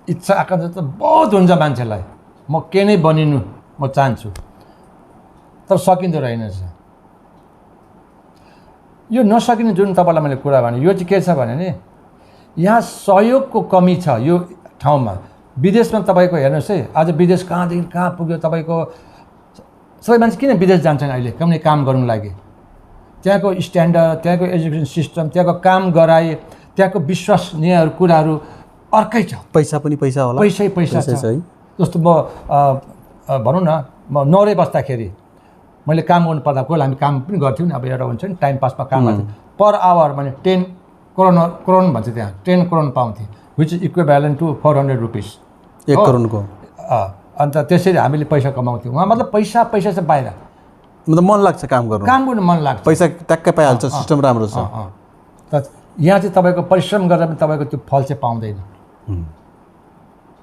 इच्छा आकाङ्क्षा त बहुत हुन्छ मान्छेलाई, म के नै बनिनु म चाहन्छु, तर सकिँदो रहेनछ। यो नसकिने जुन तपाईँलाई मैले कुरा भने, यो चाहिँ के छ भने नि, यहाँ सहयोगको कमी छ यो ठाउँमा। विदेशमा तपाईँको हेर्नुहोस् है, आज विदेश कहाँदेखि कहाँ पुग्यो। तपाईँको सबै मान्छे किन विदेश जान्छन् अहिले? कुनै काम गर्नु लागि। त्यहाँको स्ट्यान्डर्ड, त्यहाँको एजुकेसन सिस्टम, त्यहाँको काम गराए, त्यहाँको विश्वसनीयहरू कुराहरू अर्कै छ। पैसा पनि पैसा होला, पैसा छ है। जस्तो म भनौँ न, म नौरे बस्दाखेरि मैले काम गर्नु पर्दा कोही हामी काम पनि गर्थ्यौँ नि। अब एउटा हुन्छ नि टाइम पासमा काम गर्थ्यो, पर आवर मैले 10 करोड भन्छ, त्यहाँ 10 करोड पाउँथेँ, which is equivalent to 400 rupees, 1 करोडको। अन्त त्यसरी हामीले पैसा कमाउँथ्यौँ वहाँ। मतलब पैसा चाहिँ बाहिर, मतलब मन लाग्छ काम गर्नु मन लाग्छ, पैसा ट्याक्कै पाइहाल्छ, सिस्टम राम्रो छ। त यहाँ चाहिँ तपाईँको परिश्रम गरेर पनि तपाईँको त्यो फल चाहिँ पाउँदैन,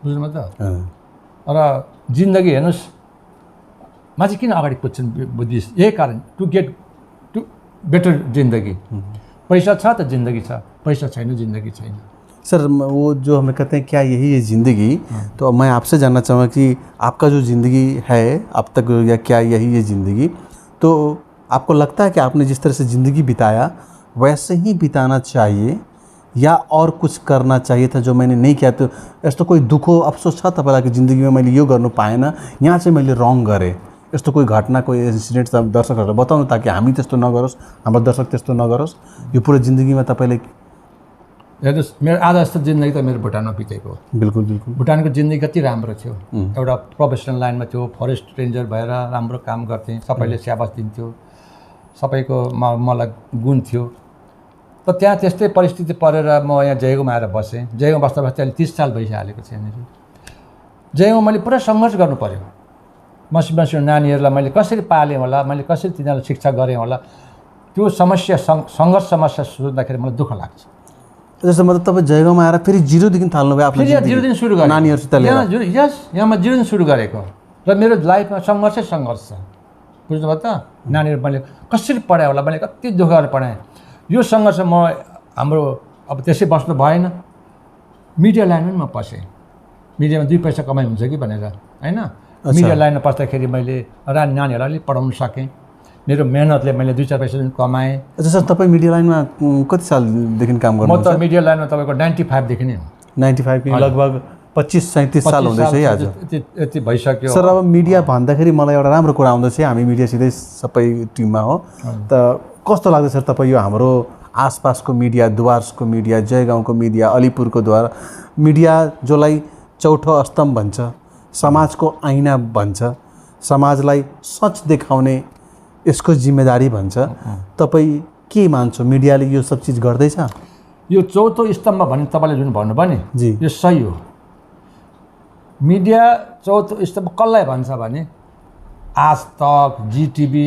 बुझ्नु त। र जिन्दगी हेर्नुहोस्, मान्छे किन अगाडि कुद्छन् बुद्धिस्ट? यही कारण, टु गेट टु बेटर जिन्दगी। पैसा छ त जिन्दगी छ, पैसा छैन जिन्दगी छैन। सर वो जो हमें कहते हैं क्या यही है ज़िंदगी, तो मैं आपसे जानना चाहूँगा कि आपका जो ज़िंदगी है अब तक, या क्या यही है ज़िंदगी, तो आपको लगता है कि आपने जिस तरह से ज़िंदगी बिताया वैसे ही बिताना चाहिए या और कुछ करना चाहिए था जो मैंने नहीं किया? तो यस्तो कोही दुःखो अफसोस छ तपाईँलाई कि जिन्दगीमा मैले यो गर्नु पाएन, यहाँ चाहिँ मैले रङ गरेँ? यस्तो कोही घटना, कोही इन्सिडेन्ट दर्शकहरूलाई बताउनु ताकि हामी त्यस्तो नगरोस्, हाम्रो दर्शक त्यस्तो नगरोस्। यो पुरै जिन्दगीमा तपाईँले हेर्नुहोस्, मेरो आधा जस्तो जिन्दगी त मेरो भुटानमा बितेको हो। बिल्कुल बिल्कुल। भुटानको जिन्दगी कति राम्रो थियो, एउटा प्रोफेसनल लाइनमा थियो, फरेस्ट रेन्जर भएर राम्रो काम गर्थेँ, सबैले स्याबास दिन्थ्यो, सबैको मलाई गुण थियो। त त्यहाँ त्यस्तै परिस्थिति परेर म यहाँ जयगाउँमा आएर बसेँ। जयगाउँ बस्दा अहिले 30 साल भइसकेको छ यहाँनिर। जयगाउँमा मैले पुरा सङ्घर्ष गर्नु पऱ्यो। मसिनो नानीहरूलाई मैले कसरी पालेँ होला, मैले कसरी तिनीहरूलाई शिक्षा गरेँ होला, त्यो समस्या सङ्घर्ष समस्या सुन्दाखेरि मलाई दुःख लाग्छ। जस्तो मतलब तपाईँ जयगाउँमा आएर फेरि जिरोदेखि थाल्नुभयो आफ्नो जिन्दगी? 0 देखि सुरु गरेँ नानीहरूसित लिएर। यहाँ म 0 देखि सुरु गरेको र मेरो लाइफमा सङ्घर्ष छ, बुझ्नुभयो त। नानीहरू मैले कसरी पढाएँ होला, मैले कति दुःख गरेर पढाएँ। यो सङ्घर्ष म हाम्रो अब त्यसै बस्नु भएन, मिडिया लाइनमा पनि म पसेँ। मिडियामा 2 पैसा कमाइ हुन्छ कि भनेर, होइन। मिडिया लाइनमा पस्दाखेरि मैले नानीहरूलाई अलिक पढाउन सकेँ। मेरो मेहनतले मैले 2-4 पैसा कमाएँ। अच्छा सर, तपाईँ मिडिया लाइनमा कति सालदेखि काम गर्नुहुन्छ? म त मिडिया लाइनमा तपाईँको 95 देखि नै हो। 95 लगभग 25-37 साल हुँदैछ है आज। यति भइसक्यो सर। अब मिडिया भन्दाखेरि मलाई एउटा राम्रो कुरा आउँदैछ, हामी मिडियासितै सबै टिममा हो, त कस्तो लाग्छ सर तपाईँ यो हाम्रो आसपासको मिडिया, डुवर्सको मिडिया, जयगाउँको मिडिया, अलिपुरको द्वारा मिडिया जसलाई चौथो स्तम्भ भन्छ, समाजको ऐना भन्छ, समाजलाई सच देखाउने यसको जिम्मेदारी भन्छ तपाईँ के मान्छ मिडियाले यो सब चिज गर्दैछ यो चौथो स्तम्भ भने तपाईँले जुन भन्नुभयो नि जी यो सही हो। मिडिया चौथो स्तम्भ कसलाई भन्छ भने आज तक जीटीभी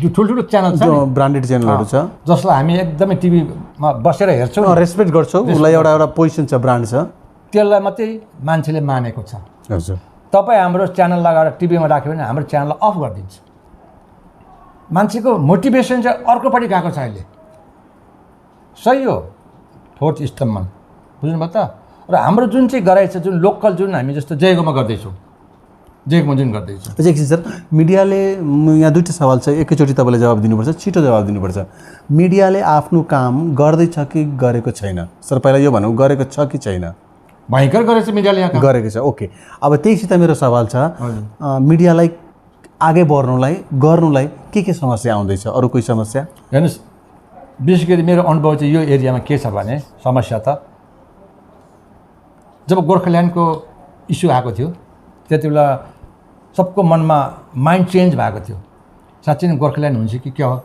जो ठुल्ठुलो च्यानल छ जो ब्रान्डेड च्यानलहरू छ जसलाई हामी एकदमै टिभीमा बसेर हेर्छौँ रेस्पेक्ट गर्छौँ उसलाई एउटा पोजिसन छ ब्रान्ड छ त्यसलाई मात्रै मान्छेले मानेको छ। हजुर तपाईँ हाम्रो च्यानल लगाएर टिभीमा राख्यो भने हाम्रो च्यानललाई अफ गरिदिन्छ। मान्छेको मोटिभेसन चाहिँ अर्कोपट्टि गएको छ अहिले। सही हो फोर्थ स्तम्भ बुझ्नुभयो त। र हाम्रो जुन चाहिँ गराइ छ जुन लोकल जुन हामी जस्तो जयगोमा गर्दैछौँ जयगोमा जुन गर्दैछौँ। एकछिन सर मिडियाले यहाँ दुईवटा सवाल छ एकैचोटि तपाईँले जवाब दिनुपर्छ छिटो जवाब दिनुपर्छ। मिडियाले आफ्नो काम गर्दैछ कि गरेको छैन सर पहिला यो भनौँ गरेको छ कि छैन। भयङ्कर गरेको छ मिडियाले यहाँ गरेको छ ओके। अब त्यहीसित मेरो सवाल छ मिडियालाई आगे बढ्नुलाई गर्नुलाई के समस्या आउँदैछ अरू कोही समस्या हेर्नुहोस् विशेष गरी मेरो अनुभव चाहिँ यो एरियामा के छ भने समस्या त जब गोर्खाल्यान्डको इस्यु आएको थियो त्यति बेला सबको मनमा माइन्ड चेन्ज भएको थियो। साँच्चै नै गोर्खाल्यान्ड हुन्छ कि क्या हो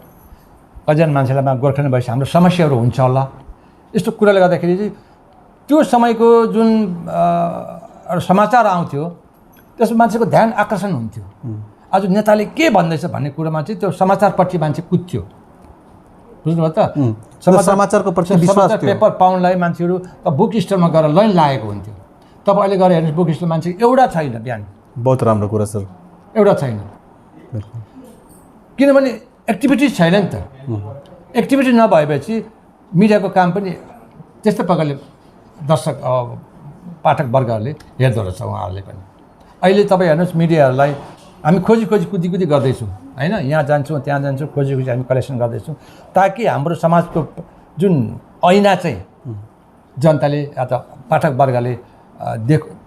कतिजना मान्छेलाई गोर्खाल्यान्ड भएपछि हाम्रो समस्याहरू हुन्छ होला यस्तो कुराले गर्दाखेरि चाहिँ त्यो समयको जुन समाचार आउँथ्यो त्यसमा मान्छेको ध्यान आकर्षण हुन्थ्यो। आज नेताले के भन्दैछ भन्ने कुरामा चाहिँ त्यो समाचारपट्टि मान्छे कुद्थ्यो बुझ्नुभयो त। समाचारको प्रति विश्वास थियो। पेपर पाउनलाई मान्छेहरू बुक स्टोरमा गएर लाइन लागेको हुन्थ्यो। तपाईँ अहिले गएर हेर्नुहोस् बुक स्टोर मान्छे एउटा छैन बिहान। बहुत राम्रो कुरा सर एउटा छैन किनभने एक्टिभिटिज छैन नि त। एक्टिभिटी नभएपछि मिडियाको काम पनि त्यस्तै प्रकारले दर्शक पाठक वर्गहरूले हेर्दो रहेछ उहाँहरूले पनि। अहिले तपाईँ हेर्नुहोस् मिडियाहरूलाई हामी खोजी कुदी गर्दैछौँ होइन यहाँ जान्छौँ त्यहाँ जान्छौँ खोजी हामी कलेक्सन गर्दैछौँ ताकि हाम्रो समाजको जुन ऐना चाहिँ जनताले अथवा पाठक वर्गले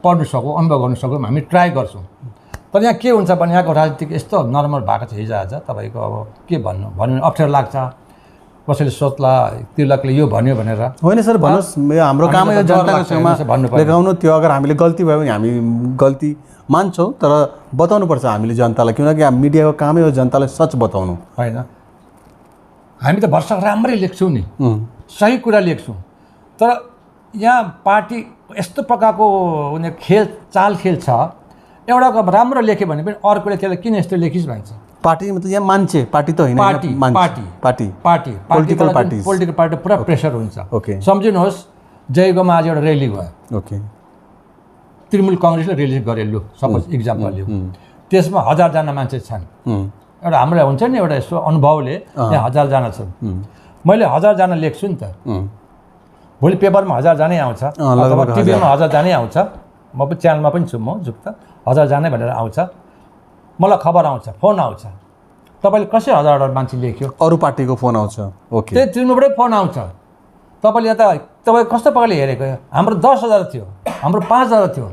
पढ्नु सकौँ अनुभव गर्नु सकौँ हामी ट्राई गर्छौँ। तर यहाँ के हुन्छ भने यहाँको राजनीतिक यस्तो नर्मल भएको छ हिजोआज तपाईँको अब के भन्नु अप्ठ्यारो लाग्छ कसैले सोध्ला तिलकले यो भन्यो भनेर होइन सर भन्नुहोस् हाम्रो काम यो जनताको छेउमा देखाउनु त्यो अगर हामीले गल्ती भयो भने हामी गल्ती मान्छौँ तर बताउनुपर्छ हामीले जनतालाई किनकि मिडियाको कामै हो जनतालाई सच बताउनु होइन। हामी त भरसक राम्रै लेख्छौँ नि सही कुरा लेख्छौँ तर यहाँ पार्टी यस्तो प्रकारको उनीहरू चाल खेल छ एउटा राम्रो लेख्यो भने पनि अर्कोले त्यसलाई किन यस्तो लेखिस् भन्छ। पार्टी मतलब यहाँ मान्छे पार्टी त होइन पोलिटिकल पार्टी पुरा प्रेसर हुन्छ। ओके सम्झिनुहोस् जयगोमा आज एउटा र्याली भयो ओके तृणमूल कङ्ग्रेसले रिलिज गरे लु सपोज इक्जाम्पल लियो त्यसमा 1000 जना मान्छे छन् एउटा हामीलाई हुन्छ नि एउटा यस्तो अनुभवले यहाँ 1000 जना छन् मैले 1000 जना लेख्छु नि त भोलि पेपरमा 1000 जनै आउँछ अथवा टिभीमा 1000 जनै आउँछ म पनि च्यानलमा पनि छु म जुक्त 1000 जनै भनेर आउँछ मलाई खबर आउँछ फोन आउँछ तपाईँले कसरी 1000 मान्छे लेख्यो अरू पार्टीको फोन आउँछ ओके त्यही तृणमूलबाटै फोन आउँछ तपाईँले यहाँ त तपाईँ कस्तो प्रकारले हेरेको हाम्रो 10,000 थियो हाम्रो 5,000 थियो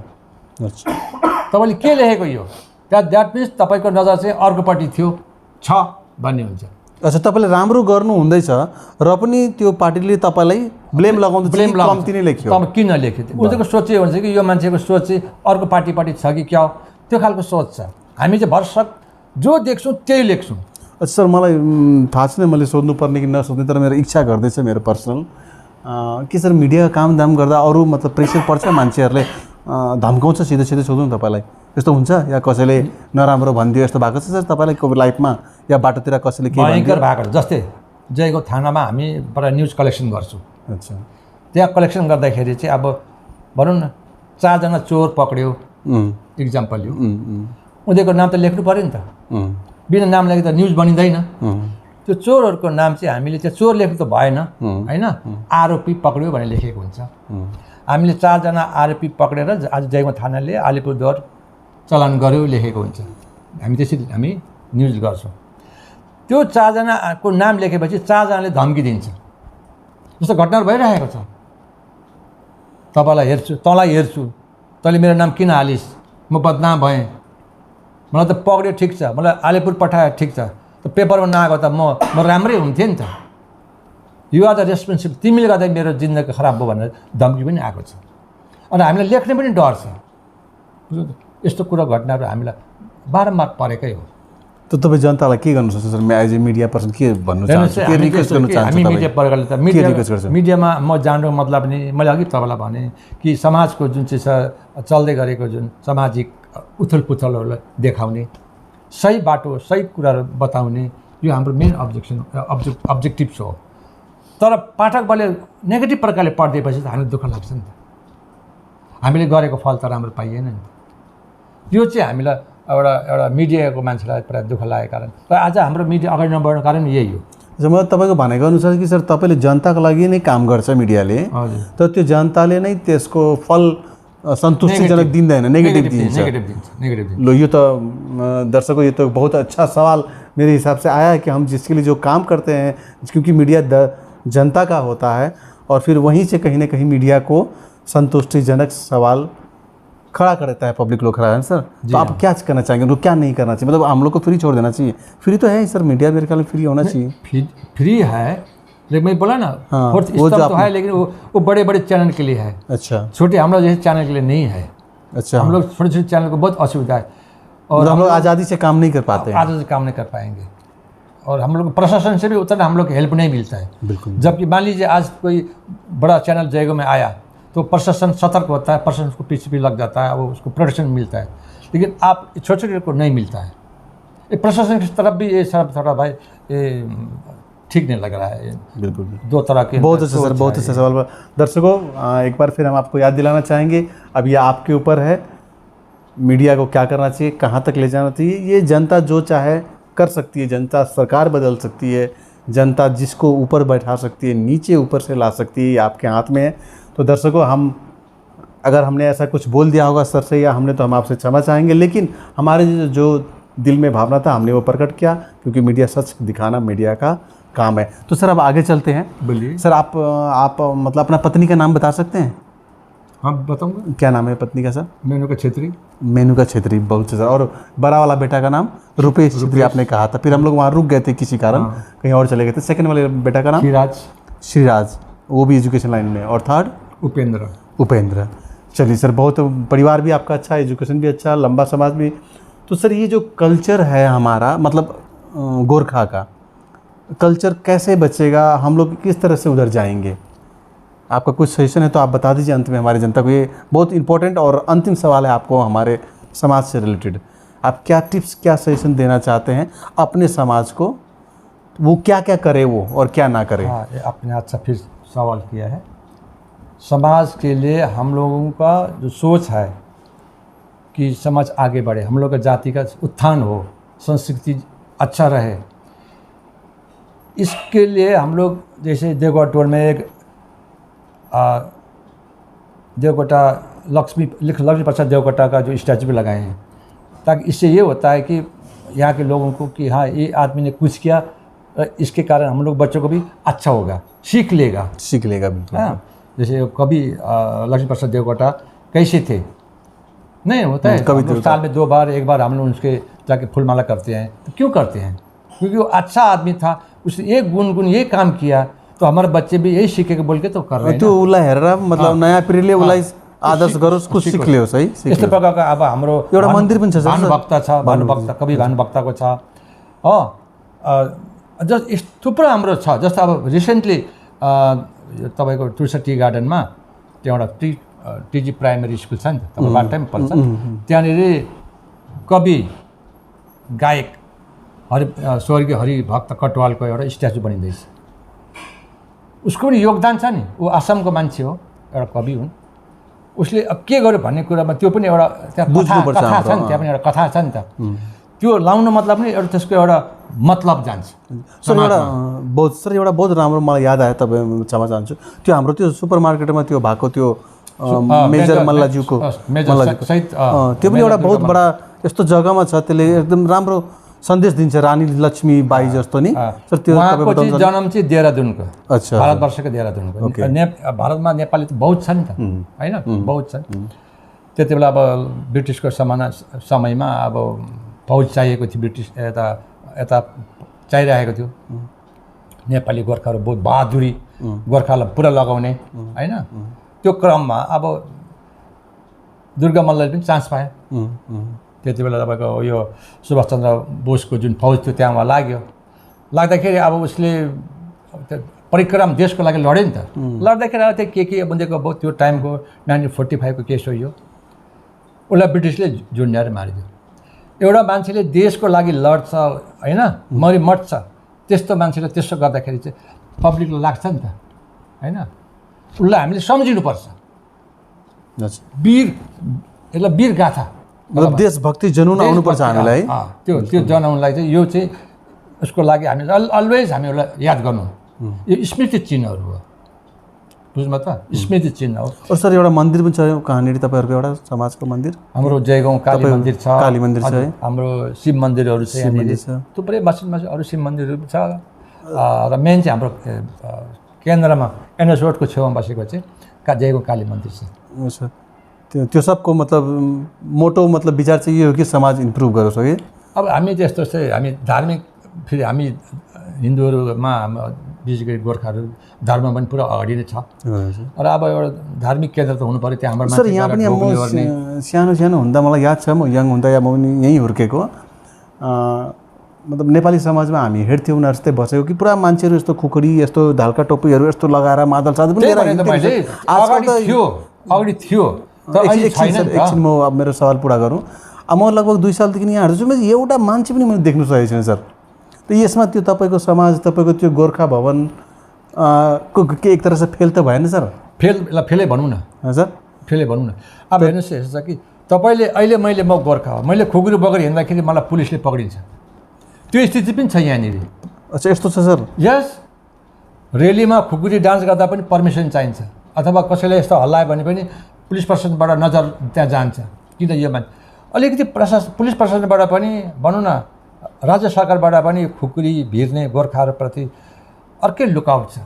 तपाईँले के लेखेको यो द्याट मिन्स तपाईँको नजर चाहिँ अर्कोपट्टि थियो छ भन्ने हुन्छ। अच्छा तपाईँले राम्रो गर्नु हुँदैछ र पनि त्यो पार्टीले तपाईँलाई ब्लेम लगाउँछ कम्ती नै लेख्यो तपाईँ किन लेख्यो उनीहरूको सोच चाहिँ हुन्छ कि यो मान्छेको सोच चाहिँ अर्को पार्टीपट्टि छ कि क्या हो त्यो खालको सोच छ। हामी चाहिँ भरसक जो देख्छौँ त्यही लेख्छौँ। अच्छा सर मलाई थाहा छैन मैले सोध्नुपर्ने कि नसोध्ने तर मेरो इच्छा गर्दैछ मेरो पर्सनल के सर मिडियाको काम दाम गर्दा अरू मतलब प्रेसर पर्छ मान्छेहरूले धम्काउँछ सिधै सोधौँ तपाईँलाई यस्तो हुन्छ या कसैले नराम्रो भनिदियो यस्तो भएको छ सर तपाईँलाई लाइफमा या बाटोतिर कसैले के भयङ्कर भएको जस्तै जयगाउँ थानामा हामी बडा न्युज कलेक्सन गर्छौँ। अच्छा त्यहाँ कलेक्सन गर्दाखेरि चाहिँ अब भनौँ न 4 जना चोर पक्रियो इक्जाम्पल यो उनीहरूको नाम त लेख्नु पऱ्यो नि त बिना नाम लेख्दा न्युज बनिँदैन। त्यो चोरहरूको नाम चाहिँ हामीले त्यो चोर लेख्नु त भएन होइन आरोपी पक्रियो भनेर लेखेको हुन्छ। हामीले 4 जना आरोपी पक्रेर आज जयगाउँ थानाले अलिपुरद्वार चलान गर्यो लेखेको हुन्छ हामी त्यसरी हामी न्युज गर्छौँ। त्यो 4 जनाको नाम लेखेपछि 4 जनाले धम्की दिन्छ जस्तो घटनाहरू भइरहेको छ। तपाईँलाई हेर्छु तँलाई हेर्छु तैँले मेरो नाम किन हालिस् म बदनाम भएँ मलाई त पक्रियो ठिक छ मलाई अलिपुर पठायो ठिक छ त पेपरमा नआएको त म राम्रै हुन्थेँ नि त यु आर द रेस्पोन्सिबल तिमीले गर्दा मेरो जिन्दगी खराब भयो भनेर धम्की पनि आएको छ। अनि हामीलाई लेख्ने पनि डर छ यस्तो कुरा घटनाहरू हामीलाई बारम्बार परेकै हो। त तपाईँ जनतालाई के गर्नु सक्छ सर? म एज ए मिडिया पर्सन के भन्नु चाहन्छु, के रिक्वेस्ट गर्नु चाहन्छु? हामी मिडिया वर्गले त मिडियामा म जान्नु मतलब नि मैले अघि तपाईँलाई भने कि समाजको जुन चाहिँ छ चल्दै गरेको जुन सामाजिक उथलपुथलहरूलाई देखाउने, सही बाटो सही कुराहरू बताउने, यो हाम्रो मेन अब्जेक्टिभ हो। तर पाठकले नेगेटिभ प्रकारले पढिदिएपछि त हामीलाई दुःख लाग्छ नि त, हामीले गरेको फल त राम्रो पाइएन नि। यो चाहिँ हामीलाई एउटा मिडियाको मान्छेलाई प्रायः दुःख लागेको कारण र आज हाम्रो मिडिया अगाडि नबढ्नु कारण यही हो। म तपाईँको भनेको अनुसार कि सर तपाईँले जनताको लागि नै काम गर्छ मिडियाले, तर त्यो जनताले नै त्यसको फल सन्तुष्टिजनक दिँदैन, नेगेटिभ दिन्छ। लो यो तो दर्शकों ये तो बहुत अच्छा सवाल मेरे हिसाब से आया है कि हम जिसके लिए जो काम करते हैं, क्योंकि मीडिया जनता का होता है और फिर वहीं से कहीं ना कहीं मीडिया को संतुष्टिजनक सवाल खड़ा करता है, पब्लिक लोग खड़ा है सर। तो आप क्या करना चाहेंगे, उनको क्या नहीं करना चाहिए? मतलब हम लोग को फ्री छोड़ देना चाहिए? फ्री तो है ही सर, मीडिया मेरे ख्याल में फ्री होना चाहिए। फ्री है लेकिन मैं बोला ना फोर्थ स्टॉप तो है, लेकिन वो बड़े बड़े चैनल के लिए है। अच्छा, छोटे हम लोग जैसे चैनल के लिए नहीं है। अच्छा, हम लोग छोटे छोटे चैनल को बहुत असुविधा है और हम लोग आज़ादी से काम नहीं कर पाते हैं, आज़ादी से काम नहीं कर पाएंगे और हम लोग प्रशासन से भी उतना हम लोग हेल्प नहीं मिलता है। बिल्कुल। जबकि मान लीजिए आज कोई बड़ा चैनल जयगो में आया तो प्रशासन सतर्क होता है, प्रशासन को पीछे भी लग जाता है, वो उसको प्रोटेक्शन मिलता है। लेकिन आप छोटे छोटे को नहीं मिलता है। ये प्रशासन की तरफ भी ये सब थोड़ा भाई ये ठीक नहीं लग रहा है। बिल्कुल, दो तरह के। बहुत अच्छा सर, बहुत अच्छा सवाल। दर्शकों एक बार फिर हम आपको याद दिलाना चाहेंगे, अब ये आपके ऊपर है, मीडिया को क्या करना चाहिए, कहाँ तक ले जाना चाहिए। ये जनता जो चाहे कर सकती है, जनता सरकार बदल सकती है, जनता जिसको ऊपर बैठा सकती है, नीचे ऊपर से ला सकती है, ये आपके हाथ में है। तो दर्शकों हम अगर हमने ऐसा कुछ बोल दिया होगा सर से या हमने, तो हम आपसे क्षमा चाहेंगे, लेकिन हमारे जो दिल में भावना था हमने वो प्रकट किया, क्योंकि मीडिया सच दिखाना मीडिया का काम है। तो सर अब आगे चलते हैं। बोलिए सर, आप मतलब अपना पत्नी का नाम बता सकते हैं? हाँ बताऊंगा। क्या नाम है पत्नी का सर? मेनका छेत्री। मेनका छेत्री, बहुत अच्छा सर। और बड़ा वाला बेटा का नाम? रुपेश छेत्री आपने कहा था, फिर हम लोग वहाँ रुक गए थे किसी कारण, कहीं और चले गए थे। सेकंड वाले बेटा का नाम? श्रीराज, वो भी एजुकेशन लाइन में। और थर्ड? उपेंद्र। चलिए सर, बहुत परिवार भी आपका अच्छा, एजुकेशन भी अच्छा, लंबा समाज भी। तो सर ये जो कल्चर है हमारा, मतलब गोरखा का कल्चर कैसे बचेगा, हम लोग किस तरह से उधर जाएंगे? आपका कुछ सजेशन है तो आप बता दीजिए अंत में हमारी जनता को। ये बहुत इंपॉर्टेंट और अंतिम सवाल है आपको हमारे समाज से रिलेटेड। आप क्या टिप्स, क्या सजेशन देना चाहते हैं अपने समाज को, वो क्या क्या करे वो और क्या ना करे? हाँ, आपने अच्छा फिर सवाल किया है। समाज के लिए हम लोगों का जो सोच है कि समाज आगे बढ़े, हम लोग का जाति का उत्थान हो, संस्कृति अच्छा रहे, इसके लिए हम लोग जैसे देवगढ़ में एक देवकोटा लक्ष्मी प्रसाद देवकोटा का जो स्टैचू भी लगाए हैं, ताकि इससे ये होता है कि यहाँ के लोगों को कि हाँ ये आदमी ने कुछ किया, इसके कारण हम लोग बच्चों को भी अच्छा होगा, सीख लेगा। बिल्कुल। हाँ, जैसे कभी लक्ष्मी प्रसाद देवकोटा कैसे थे, नहीं होता है कभी साल में 2 बार 1 बार हम लोग उसके जाके फूलमाला करते हैं। तो क्यों करते हैं? क्योंकि वो अच्छा आदमी था, उसने एक गुण ये काम किया, तो हमारे बच्चे भी यही सीखे बोल के तो कर रहे हैं। तो उसलाई हेरेर मतलब नयाँ पिँढीले उसलाई आदर्श गरोस्, कुछ सिक्ल्यो है। यस्तै प्रकारको अब हाम्रो एउटा मन्दिर पनि छ, भानुभक्त छ, भानुभक्त कवि भानुभक्तको छ। जस थुप्रो हाम्रो छ। जस्तो अब रिसेन्टली तपाईँको 63 टी गार्डनमा त्यो एउटा टिजी प्राइमेरी स्कुल छ नि, तपाईँ बाटामै पर्छ, त्यहाँनिर कवि गायक स्वर्गीय हरिभक्त कटवालको एउटा स्ट्याचु बनिँदैछ। उसको पनि योगदान छ नि, ऊ आसामको मान्छे हो, एउटा कवि हुन्। उसले अब के गर्यो भन्ने कुरामा त्यो पनि एउटा त्यहाँ कथा छ नि, त्यहाँ पनि एउटा कथा छ नि त। त्यो लाउनु मतलब नि एउटा त्यसको एउटा मतलब जान्छ। सर एउटा बहुत राम्रो मलाई याद आयो, तपाईँ क्षमा चाहन्छु, त्यो हाम्रो त्यो सुपर मार्केटमा त्यो भएको त्यो मेजर मल्लाज्यूको त्यो पनि एउटा बहुत बडा यस्तो जग्गामा छ, त्यसले एकदम राम्रो सन्देश दिन्छ, रानी लक्ष्मी बाई जस्तो नि सर। त्यो उहाँको चाहिँ जन्म चाहिँ देहरादुनको। अच्छा, भारतवर्षको देहरादुनको। भारतमा नेपाली त बहुत छ नि त, होइन बहुत छन्। त्यति बेला अब ब्रिटिसको समयमा अब फौज चाहिएको थियो, ब्रिटिस यता चाहिरहेको थियो। नेपाली गोर्खाहरू बहुत बहादुरी, गोर्खालाई पुरा लगाउने, होइन। त्यो क्रममा अब दुर्गा मल्लले पनि चान्स पाए। त्यति बेला तपाईँको यो सुभाषचन्द्र बोसको जुन फौज थियो त्यहाँ उहाँ लाग्यो। लाग्दाखेरि अब उसले परिक्रम देशको लागि लड्यो नि त। लड्दाखेरि अब त्यो के बुझेको अब त्यो टाइमको 1945 को केस हो यो। उसलाई ब्रिटिसले झुन्ड्याएर मारिदियो। एउटा मान्छेले देशको लागि लड्छ होइन, मर्छ, त्यस्तो मान्छेले त्यसो गर्दाखेरि चाहिँ पब्लिकलाई लाग्छ नि त होइन। उसलाई हामीले सम्झिनुपर्छ। वीर, यसलाई वीर गाथा मतलब देशभक्ति जनाउन आउनुपर्छ हामीलाई। त्यो जनाउनलाई चाहिँ यो चाहिँ उसको लागि हामी अलवेज हामी उसलाई याद गर्नु। यो स्मृति चिन्हहरू हो, बुझ्नु त, स्मृति चिन्ह हो। और सर एउटा मन्दिर पनि छ कहाँनिर तपाईँहरूको एउटा समाजको मन्दिर? हाम्रो जयगाउँ काली मन्दिर छ, काली मन्दिर छ है, हाम्रो शिव मन्दिरहरू छ यहाँनिर, थुप्रै मसिनमा अरू शिव मन्दिरहरू छ। र मेन चाहिँ हाम्रो केन्द्रमा एनएस रोडको छेउमा बसेको चाहिँ जयगाउँ काली मन्दिर छ। त्यो सबको मतलब मोटो मतलब विचार चाहिँ यो हो कि समाज इम्प्रुभ गरोस् हो कि? अब हामी त्यस्तो चाहिँ हामी धार्मिक, फेरि हामी हिन्दूहरूमा विशेष गरी गोर्खाहरू धर्म पनि पुरा अगाडि नै छ। र अब एउटा धार्मिक केन्द्र त हुनु पऱ्यो त्यहाँ हाम्रो। सर यहाँ पनि म सानो हुँदा मलाई याद छ, म यङ हुँदा या म पनि यहीँ हुर्केको, मतलब नेपाली समाजमा हामी हेर्थ्यौँ उनीहरू जस्तै बसेको कि पुरा मान्छेहरू यस्तो खुकुरी, यस्तो ढाल्का टोपीहरू यस्तो लगाएर मादल सादल पनि अगाडि थियो। एकछिन म अब मेरो सवाल पुरा गरौँ। अब म लगभग 2 सालदेखि यहाँ हेर्छु, म एउटा मान्छे पनि मैले देख्नु सकेको छैन सर। त यसमा त्यो तपाईँको समाज, तपाईँको त्यो गोर्खा भवन को के एक तरह से फेल त भएन सर? फेलै भनौँ न सर, फेलै भनौँ न। अब हेर्नुहोस् यस्तो छ कि तपाईँले अहिले म गोर्खा हो, मैले खुकुरी बोकेर हिँड्दाखेरि मलाई पुलिसले पक्रिन्छ, त्यो स्थिति पनि छ यहाँनिर। अच्छा यस्तो छ सर? यस, रेलीमा खुकुरी डान्स गर्दा पनि पर्मिसन चाहिन्छ, अथवा कसैले यस्तो हल्लायो भने पनि पुलिस प्रशासनबाट नजर त्यहाँ जान्छ। किन यो मान्छे अलिकति पुलिस प्रशासनबाट पनि भनौँ न, राज्य सरकारबाट पनि खुकुरी भिर्ने गोर्खाहरूप्रति अर्कै लुकआउट छ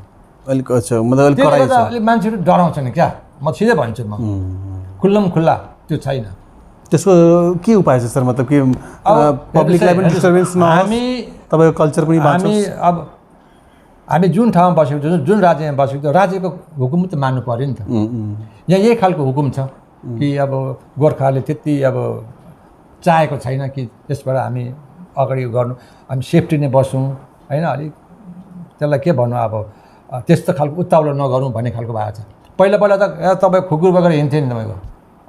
अलिक। अच्छा मतलब अलिक मान्छेहरू डराउँछन् क्या, म सिधै भन्छु, म खुल्ला त्यो छैन। त्यसको के उपाय छ सर? मतलब कि पब्लिकलाई पनि डिस्टर्बेन्स नहोस्, हामी तपाईँको कल्चर पनि बाँचोस्। अब हामी जुन ठाउँमा बसेको छौँ, जुन राज्यमा बसेको छौँ, राज्यको हुकुम त मान्नु पऱ्यो नि त। यहाँ यही खालको हुकुम छ कि अब गोर्खाले त्यति अब चाहेको छैन कि त्यसबाट हामी अगाडि गर्नु, हामी सेफ्टी नै बसौँ होइन। अलिक त्यसलाई के भन्नु, अब त्यस्तो खालको उत्ताउलो नगरौँ भन्ने खालको भएको छ। पहिला त तपाईँ खुकुर बोकेर हिँड्थ्यो नि तपाईँको।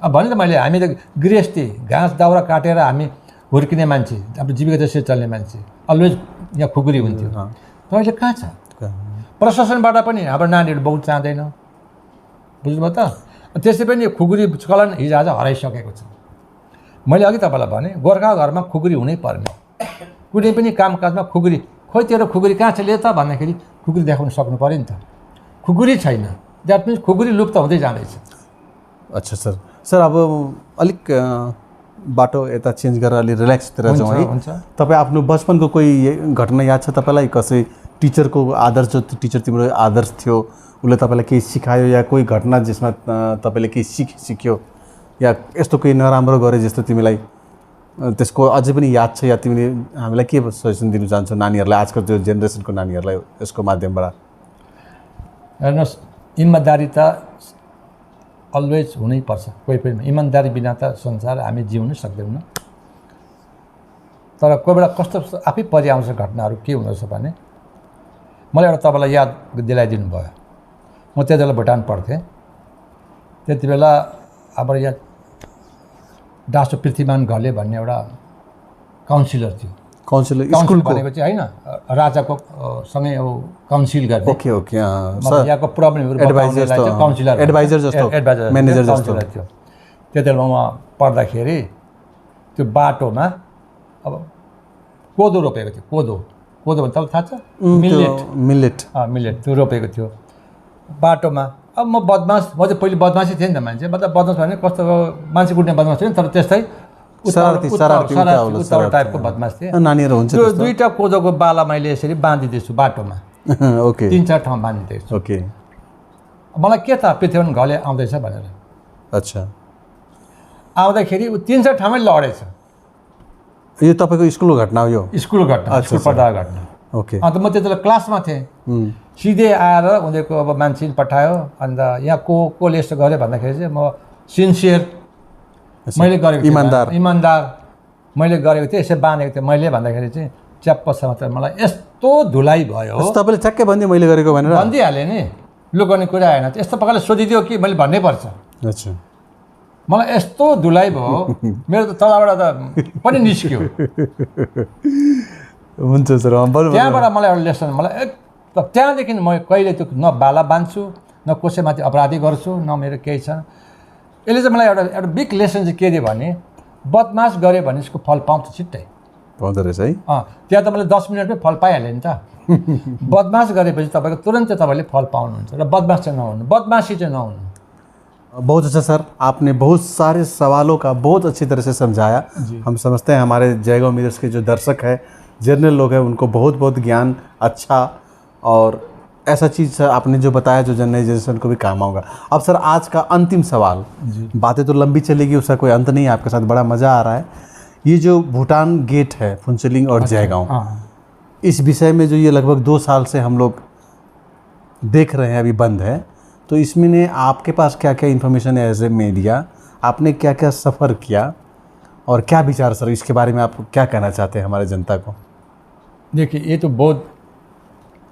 अब भने त मैले, हामी त गृहस्थी घाँस दाउरा काटेर हामी हुर्किने मान्छे, हाम्रो जीविका त्यसरी चल्ने मान्छे, अलवेज यहाँ खुकुरी हुन्थ्यो। तर अहिले कहाँ छ? प्रशासनबाट पनि हाम्रो नानीहरू बहुत चाहँदैन, बुझ्नुभयो त। त्यसै पनि खुकुरी चलन हिजोआज हराइसकेको छ। मैले अघि तपाईँलाई भने गोर्खा घरमा खुकुरी हुनै पर्ने, कुनै पनि कामकाजमा खुकुरी, खोइ तेरो खुकुरी कहाँ छ ले त भन्दाखेरि खुकुरी देखाउन सक्नु पऱ्यो नि त। खुकुरी छैन, द्याट मिन्स खुकुरी लुप्त हुँदै जाँदैछ। अच्छा सर, सर अब अलिक बाटो यता चेन्ज गरेर अलिक रिल्याक्सतिर जाउँ है। तपाईँ आफ्नो बचपनको कोही घटना याद छ तपाईँलाई? कसै टिचरको आदर्श, जो टिचर तिम्रो आदर्श थियो, उसले तपाईँलाई केही सिकायो, या कोही घटना जसमा तपाईँले केही सिक्यो, या यस्तो केही नराम्रो गरे जस्तो तिमीलाई त्यसको अझै पनि याद छ, या तिमीले हामीलाई के सजेसन दिनु चाहन्छौ नानीहरूलाई, आजकल त्यो जेनेरेसनको नानीहरूलाई यसको माध्यमबाट? हेर्नुहोस्, इमान्दारी त अलवेज हुनैपर्छ। कोही पनि इमान्दारी बिना त संसार हामी जिउनै सक्दैनौँ। तर कोही बेला कस्तो आफै परिआउँछ घटनाहरू। के हुँदो रहेछ भने, मलाई एउटा तपाईँलाई याद दिलाइदिनु भयो। म त्यति बेला भुटान पढ्थेँ। त्यति बेला हाम्रो यहाँ डाँसो पृथ्वीमान घले भन्ने एउटा काउन्सिलर थियो। काउन्सिलर भनेको चाहिँ होइन, राजाको सँगै अब काउन्सिल गर्ने। ओके ओके, यहाँको प्रब्लमहरू काउन्सिलर, एडभाइजर जस्तो, म्यानेजर जस्तो थियो। त्यति बेला म पढ्दाखेरि त्यो बाटोमा अब कोदो रोपेको थियो। कोदो भन्छ तपाईँलाई थाहा छ? मिलेट त्यो रोपेको थियो बाटोमा। अब म बदमास, म चाहिँ पहिले बदमासी थिएँ नि त मान्छे, मतलब बदमास भने कस्तो मान्छे कुट्ने बदमास थिएँ, तर त्यस्तै उत्तर टाइपको बदमास थिएँ। नानीहरू हुन्छ। त्यो 2टा कोदोको बाला मैले यसरी बाँधिदिएछु बाटोमा। ओके, 3-4 ठाउँ बाँधिदिएछु। ओके, मलाई के थाहा पृथ्वीमान घले आउँदैछ भनेर। अच्छा, आउँदाखेरि ऊ 3-4 ठाउँमै लडेछ। यो तपाईँको स्कुलको घटना हो? यो स्कुलको घटना, स्कुल पढ्दाको घटना। ओके। अन्त म त्यति बेला क्लासमा थिएँ। सिधै आएर उनीहरूको अब मान्छे पठायो। अन्त यहाँ कसले यस्तो गऱ्यो भन्दाखेरि चाहिँ म सिन्सियर, मैले गरेको, इमान्दार मैले गरेको थिएँ, यसै बाँधेको थिएँ मैले भन्दाखेरि चाहिँ च्याप्प समाचार मलाई यस्तो धुलाइ भयो। तपाईँले ठ्याक्कै भन्दियो मैले गरेको भनेर? भनिदिइहालेँ नि, लुकाउने कुरा आएन। यस्तो प्रकारले सोधिदियो कि मैले भन्नै पर्छ। अच्छा, मलाई यस्तो धुलाइ भयो, मेरो त तलबाट त पनि निस्क्यो। हुन्छ सर, त्यहाँबाट मलाई एउटा लेसन, मलाई त्यहाँदेखि म कहिले त्यो न बाला बाँध्छु, न कसैमाथि अपराधी गर्छु, न मेरो केही छ। यसले चाहिँ मलाई एउटा बिग लेसन चाहिँ के दियो भने, बदमास गऱ्यो भने यसको फल पाउँछ छिट्टै। पाउँदो रहेछ है? त्यहाँ त मैले 10 मिनटमै फल पाइहालेँ नि त। बदमास गरेपछि तपाईँको तुरन्तै तपाईँले फल पाउनुहुन्छ। र बदमास चाहिँ नहुनु, बदमासी चाहिँ नहुनु। बहुत अच्छा सर, आपने बहुत सारे सवालों का बहुत अच्छी तरह से समझाया। हम समझते हैं हमारे जयगांव मिरर्स के जो दर्शक है, जनरल लोग हैं, उनको बहुत बहुत ज्ञान अच्छा और ऐसा चीज़ आपने जो बताया जो जनरल जनरेशन को भी काम आऊँगा। अब सर आज का अंतिम सवाल, बातें तो लंबी चलेगी, उसका कोई अंत नहीं है, आपके साथ बड़ा मज़ा आ रहा है। ये जो भूटान गेट है फुनचुलिंग और जयगांव, इस विषय में जो ये लगभग 2 साल से हम लोग देख रहे हैं, अभी बंद है, तो इसमें ने आपके पास क्या क्या इन्फॉर्मेशन है एज ए मीडिया, आपने क्या क्या सफ़र किया और क्या विचार सर, इसके बारे में आप क्या कहना चाहते हैं हमारे जनता को? देखिए, ये तो बहुत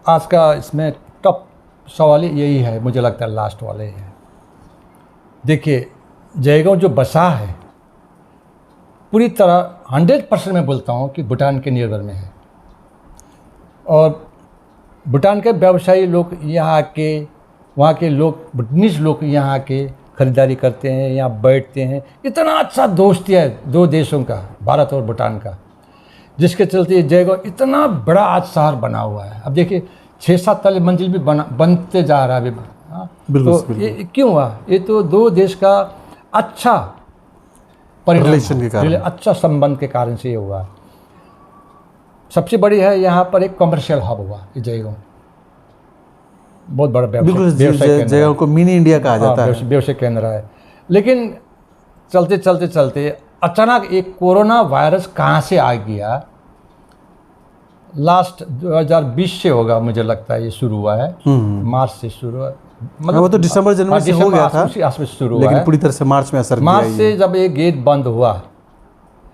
आज का इसमें टफ सवाल यही है, मुझे लगता है लास्ट वाले है। देखिए, जयगांव जो बसा है पूरी तरह 100% मैं बोलता हूँ कि भूटान के निर्भर में है। और भूटान के व्यवसायी लोग यहाँ के, वहाँ के लोग, भूटानीज लोग यहाँ के खरीदारी करते हैं, यहाँ बैठते हैं। इतना अच्छा दोस्ती है 2 देशों का, भारत और भूटान का, जिसके चलते जयगांव इतना बड़ा आज शहर बना हुआ है। अब देखिए 6-7 तले मंजिल भी बनते जा रहा है अभी। तो ये क्यों हुआ? ये तो 2 देश का अच्छा रिलेशन के कारण, अच्छा संबंध के कारण से ये हुआ। सबसे बड़ी है यहाँ पर एक कमर्शियल हब हुआ ये जयगांव, बहुत बड़ा व्यवसाय जयगांव को मिनी इंडिया कहा जाता है, व्यवसाय केंद्र है। लेकिन चलते चलते चलते अचानक एक कोरोना वायरस कहाँ से आ गया, लास्ट 2020 से होगा मुझे लगता है ये शुरू हुआ है, मार्च से शुरू हुआ, मतलब वो तो दिसंबर जनवरी से हो गया था, उसी आसपास शुरू हुआ, लेकिन पूरी तरह से मार्च में असर किया। मार्च से जब ये गेट बंद हुआ,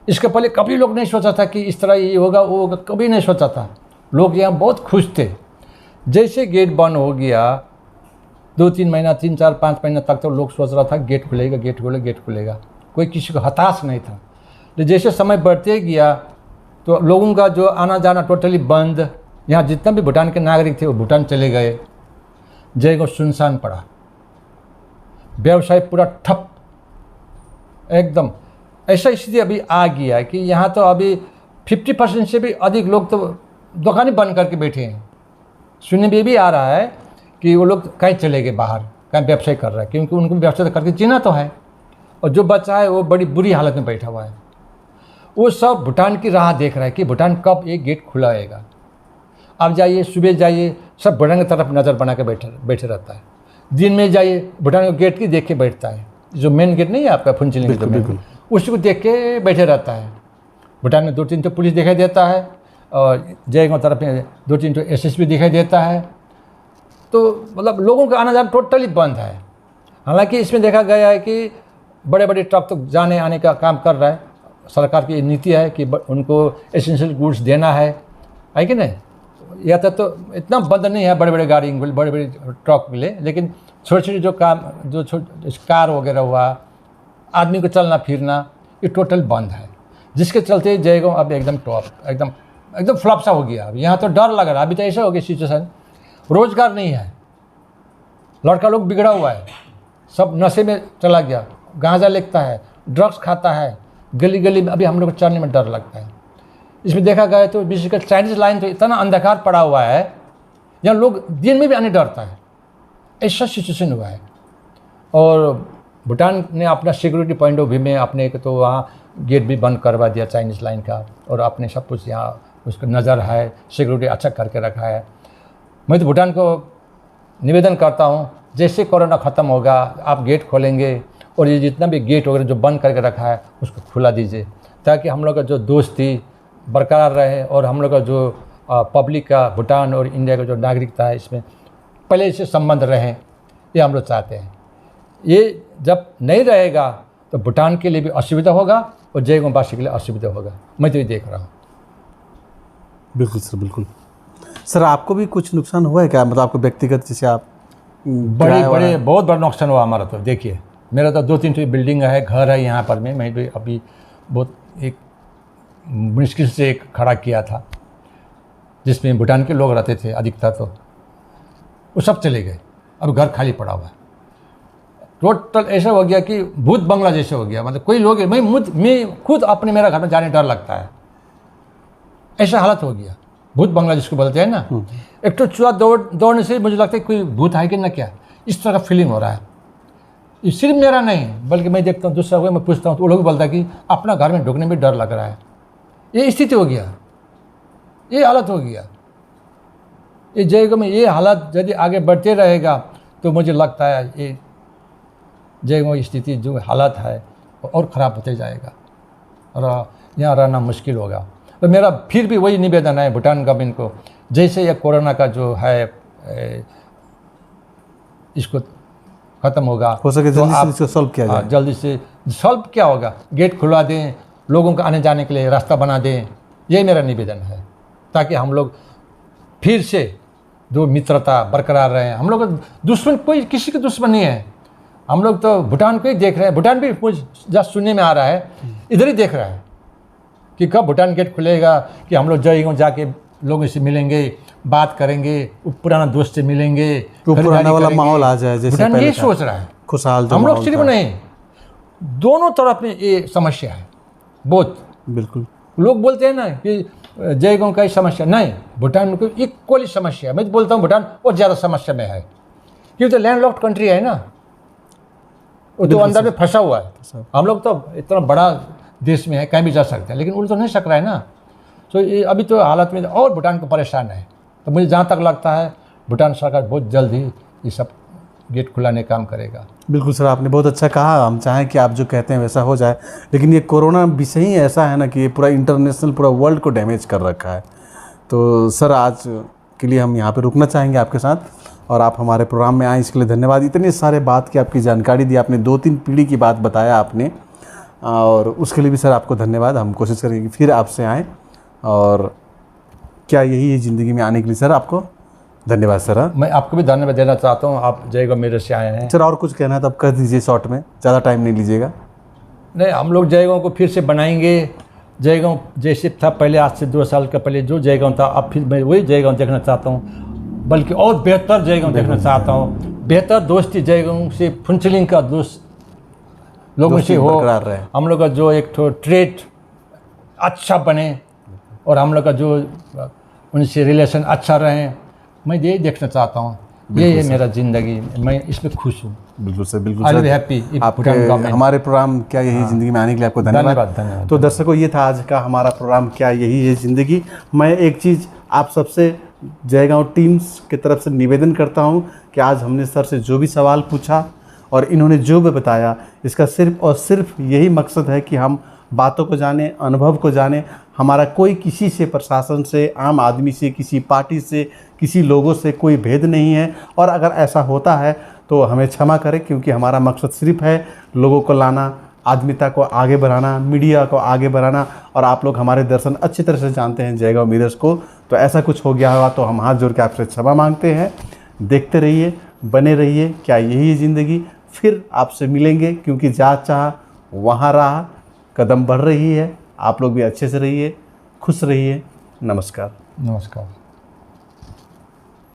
इसके पहले कभी लोग नहीं सोचा था कि इस तरह ये होगा वो होगा, कभी नहीं सोचा था। लोग यहाँ बहुत खुश थे। जैसे गेट बंद हो गया 2-3 महीना, 3-4-5 महीना तक तो लोग सोच रहा था गेट खुलेगा, गेट खुलेगा, गेट खुलेगा, कोई किसी को हताश नहीं था। तो जैसे समय बढ़ते गया तो लोगों का जो आना जाना टोटली बंद, यहाँ जितना भी भूटान के नागरिक थे वो भूटान चले गए, जयगांव सुनसान पड़ा, व्यवसाय पूरा ठप एकदम। ऐसा स्थिति अभी आ गया है कि यहाँ तो अभी 50% से भी अधिक लोग तो दुकानें बंद करके बैठे हैं। सुनने में भी आ रहा है कि वो लोग कहीं चले गए बाहर, कहीं व्यवसाय कर रहा है, क्योंकि उनको व्यवसाय करके जीना तो है, और जो बच्चा है वो बड़ी बुरी हालत में बैठा हुआ है। वो सब भूटान की राह देख रहा है कि भूटान कब एक गेट खुलाएगा। अब जाइए, सुबह जाइए, सब भूटान की तरफ नज़र बना के बैठे रहता है। दिन में जाइए, भूटान के गेट की देख के बैठता है, जो मेन गेट नहीं है आपका फुनचुलिंग का, उसको देख के बैठे रहता है। भूटान में 2-3 तो पुलिस दिखाई देता है, और जयगांव तरफ में 2-3 तो SSB दिखाई देता है। तो मतलब लोगों का आना जाना टोटली बंद है। हालांकि इसमें देखा गया है कि बड़े बड़े ट्रक तो जाने आने का काम कर रहा है, सरकार की नीति है कि उनको एसेंशियल गुड्स देना है कि नहीं। यातायात तो इतना बंद नहीं है बड़े बड़े गाड़ी, बड़े बड़े ट्रक के लिए, लेकिन छोटे छोटे जो काम, जो कार वगैरह हुआ, आदमी को चलना फिरना, ये टोटल बंद है, जिसके चलते जयगांव अब एकदम टॉप, एकदम फ्लॉप सा हो गया। अब यहाँ तो डर लग रहा है। अभी तो ऐसा हो गया सिचुएशन, रोजगार नहीं है, लड़का लोग बिगड़ा हुआ है, सब नशे में चला गया, गांजा लेता है, ड्रग्स खाता है, गली गली में अभी हम लोग को चलने में डर लगता है। इसमें देखा गया तो विशेषकर चाइनीज लाइन तो इतना अंधकार पड़ा हुआ है, यहाँ लोग दिन में भी आने डरता है, ऐसा सिचुएशन हुआ है। और भूटान ने अपना सिक्योरिटी पॉइंट ऑफ व्यू में अपने एक तो वहाँ गेट भी बंद करवा दिया चाइनीज़ लाइन का, और अपने सब कुछ यहाँ उसका नज़र है, सिक्योरिटी अच्छा करके रखा है। मैं तो भूटान को निवेदन करता हूँ, जैसे कोरोना ख़त्म होगा आप गेट खोलेंगे, और ये जितना भी गेट वगैरह जो बंद करके रखा है उसको खुला दीजिए, ताकि हम लोग का जो दोस्ती बरकरार रहे, और हम लोग का जो पब्लिक का भूटान और इंडिया का जो नागरिकता है इसमें पहले से संबंध रहे, ये हम लोग चाहते हैं। ये जब नहीं रहेगा तो भूटान के लिए भी असुविधा होगा, और जयगांववासी के लिए असुविधा होगा। मैं तो ये देख रहा हूँ। बिल्कुल सर, बिल्कुल सर। आपको भी कुछ नुकसान हुआ है क्या, मतलब आपको व्यक्तिगत, जैसे आप बहुत बड़ा नुकसान हुआ हमारा। तो देखिए, मेरा तो 2-3 बिल्डिंग है, घर है यहाँ पर। मैं भी अभी बहुत एक मुश्किल से एक खड़ा किया था, जिसमें भूटान के लोग रहते थे अधिकतर, तो वो सब चले गए। अब घर खाली पड़ा हुआ है। टोटल ऐसा हो गया कि भूत बंगला जैसे हो गया। मतलब कोई लोग, मैं खुद अपने मेरा घर में जाने डर लगता है, ऐसा हालत हो गया। भूत बंगला जिसको बोलते हैं ना, एक तो चूहा दौड़ने से मुझे लगता है कोई भूत है कि ना क्या, इस तरह का फीलिंग हो रहा है। ये सिर्फ मेरा नहीं, बल्कि मैं देखता हूँ दूसरा को मैं पूछता हूँ तो वो लोग बोलता है कि अपना घर में ढुकने में डर लग रहा है। ये स्थिति हो गया, ये हालत हो गया। ये जयगांव में ये हालत यदि आगे बढ़ते रहेगा तो मुझे लगता है ये जयगांव स्थिति जो हालत है वो और ख़राब होते जाएगा और यहाँ रहना मुश्किल होगा। तो मेरा फिर भी वही निवेदन है भूटान गवर्नमेंट को, जैसे ये कोरोना का जो है इसको ख़त्म होगा, हो सके तो जल्दी से इसको सॉल्व किया जाए। जल्दी से सॉल्व क्या होगा, गेट खुलवा दें, लोगों को आने जाने के लिए रास्ता बना दें। यही मेरा निवेदन है, ताकि हम लोग फिर से जो मित्रता बरकरार रहे। हम लोग दुश्मन, कोई किसी के दुश्मन नहीं है। हम लोग तो भूटान को ही देख रहे हैं। भूटान भी कुछ जस्ट सुनने में आ रहा है, इधर ही देख रहा है कि कब भूटान गेट खुलेगा, कि हम लोग जयगांव जाके लोगों से मिलेंगे, बात करेंगे, पुराना दोस्त से मिलेंगे, तो पुराना वाला माहौल आ जाए जैसे भूटान पहले यही था। सोच रहा है। खुशहाल हम लोग सिर्फ नहीं, दोनों तरफ में ये समस्या है बहुत। बिल्कुल, लोग बोलते हैं ना कि जयगांव का ही समस्या नहीं, भूटान को इक्वली समस्या है। मैं तो बोलता हूँ भूटान और ज़्यादा समस्या में है, क्योंकि तो लैंड लॉक्ड कंट्री है ना, वो तो अंदर में फंसा हुआ है। हम लोग तो इतना बड़ा देश में है, कहीं भी जा सकते हैं, लेकिन उड़ तो नहीं सक रहा है ना। तो ये अभी तो हालत में और भूटान को परेशान है। तो मुझे जहाँ तक लगता है भूटान सरकार बहुत जल्द ही ये सब गेट खुलाने का काम करेगा। बिल्कुल सर, आपने बहुत अच्छा कहा। हम चाहें कि आप जो कहते हैं वैसा हो जाए, लेकिन ये कोरोना विषय ही ऐसा है ना कि ये पूरा इंटरनेशनल, पूरा वर्ल्ड को डैमेज कर रखा है। तो सर आज के लिए हम यहाँ पे रुकना चाहेंगे आपके साथ, और आप हमारे प्रोग्राम में आए इसके लिए धन्यवाद। इतने सारे बात की आपकी जानकारी दी आपने, 2-3 पीढ़ी की बात बताया आपने, और उसके लिए भी सर आपको धन्यवाद। हम कोशिश करेंगे कि फिर आपसे आएँ, और क्या यही है ज़िंदगी में आने के लिए सर आपको धन्यवाद सर। मैं आपको भी धन्यवाद देना चाहता हूँ, आप जयगांव मेरे से आए हैं। सर और कुछ कहना है तो आप कह दीजिए शॉर्ट में, ज़्यादा टाइम नहीं लीजिएगा। नहीं, हम लोग जयगांव को फिर से बनाएंगे। जयगांव जैसे था पहले, आज से 2 साल का पहले जो जयगांव था, अब फिर मैं वही जयगांव देखना चाहता हूँ, बल्कि और बेहतर जयगांव देखना चाहता हूँ। बेहतर दोस्ती जयगांव से, फुनसिलिंग का दोस्त लोगों से हो, हम लोग का जो एक तो ट्रेड अच्छा बने, और हम लोग का जो उनसे रिलेशन अच्छा रहे। मैं यही देखना चाहता हूँ। ये है मेरा ज़िंदगी, मैं इसमें खुश हूँ। बिल्कुल सर, बिल्कुल आई सर। Be happy. आपके हमारे प्रोग्राम क्या यही ज़िंदगी में आने के लिए आपको धन्यवाद। तो दर्शकों, ये था आज का हमारा प्रोग्राम क्या यही है ज़िंदगी। मैं एक चीज़ आप सबसे जयगांव टीम्स की तरफ से निवेदन करता हूँ कि आज हमने सर से जो भी सवाल पूछा और इन्होंने जो भी बताया, इसका सिर्फ और सिर्फ यही मकसद है कि हम बातों को जाने, अनुभव को जाने। हमारा कोई किसी से, प्रशासन से, आम आदमी से, किसी पार्टी से, किसी लोगों से कोई भेद नहीं है। और अगर ऐसा होता है तो हमें क्षमा करें, क्योंकि हमारा मकसद सिर्फ है लोगों को लाना, आदमिता को आगे बढ़ाना, मीडिया को आगे बढ़ाना। और आप लोग हमारे दर्शन अच्छी तरह से जानते हैं जयगांव मिरर्स को। तो ऐसा कुछ हो गया होगा तो हम हाथ जोड़ के आपसे क्षमा मांगते हैं। देखते रहिए, बने रहिए, क्या यही है ज़िंदगी। फिर आपसे मिलेंगे, क्योंकि जहाँ चाह वहाँ राह, कदम बढ़ रही है। आप लोग भी अच्छे से रहिए, खुश रहिए। नमस्कार। नमस्कार।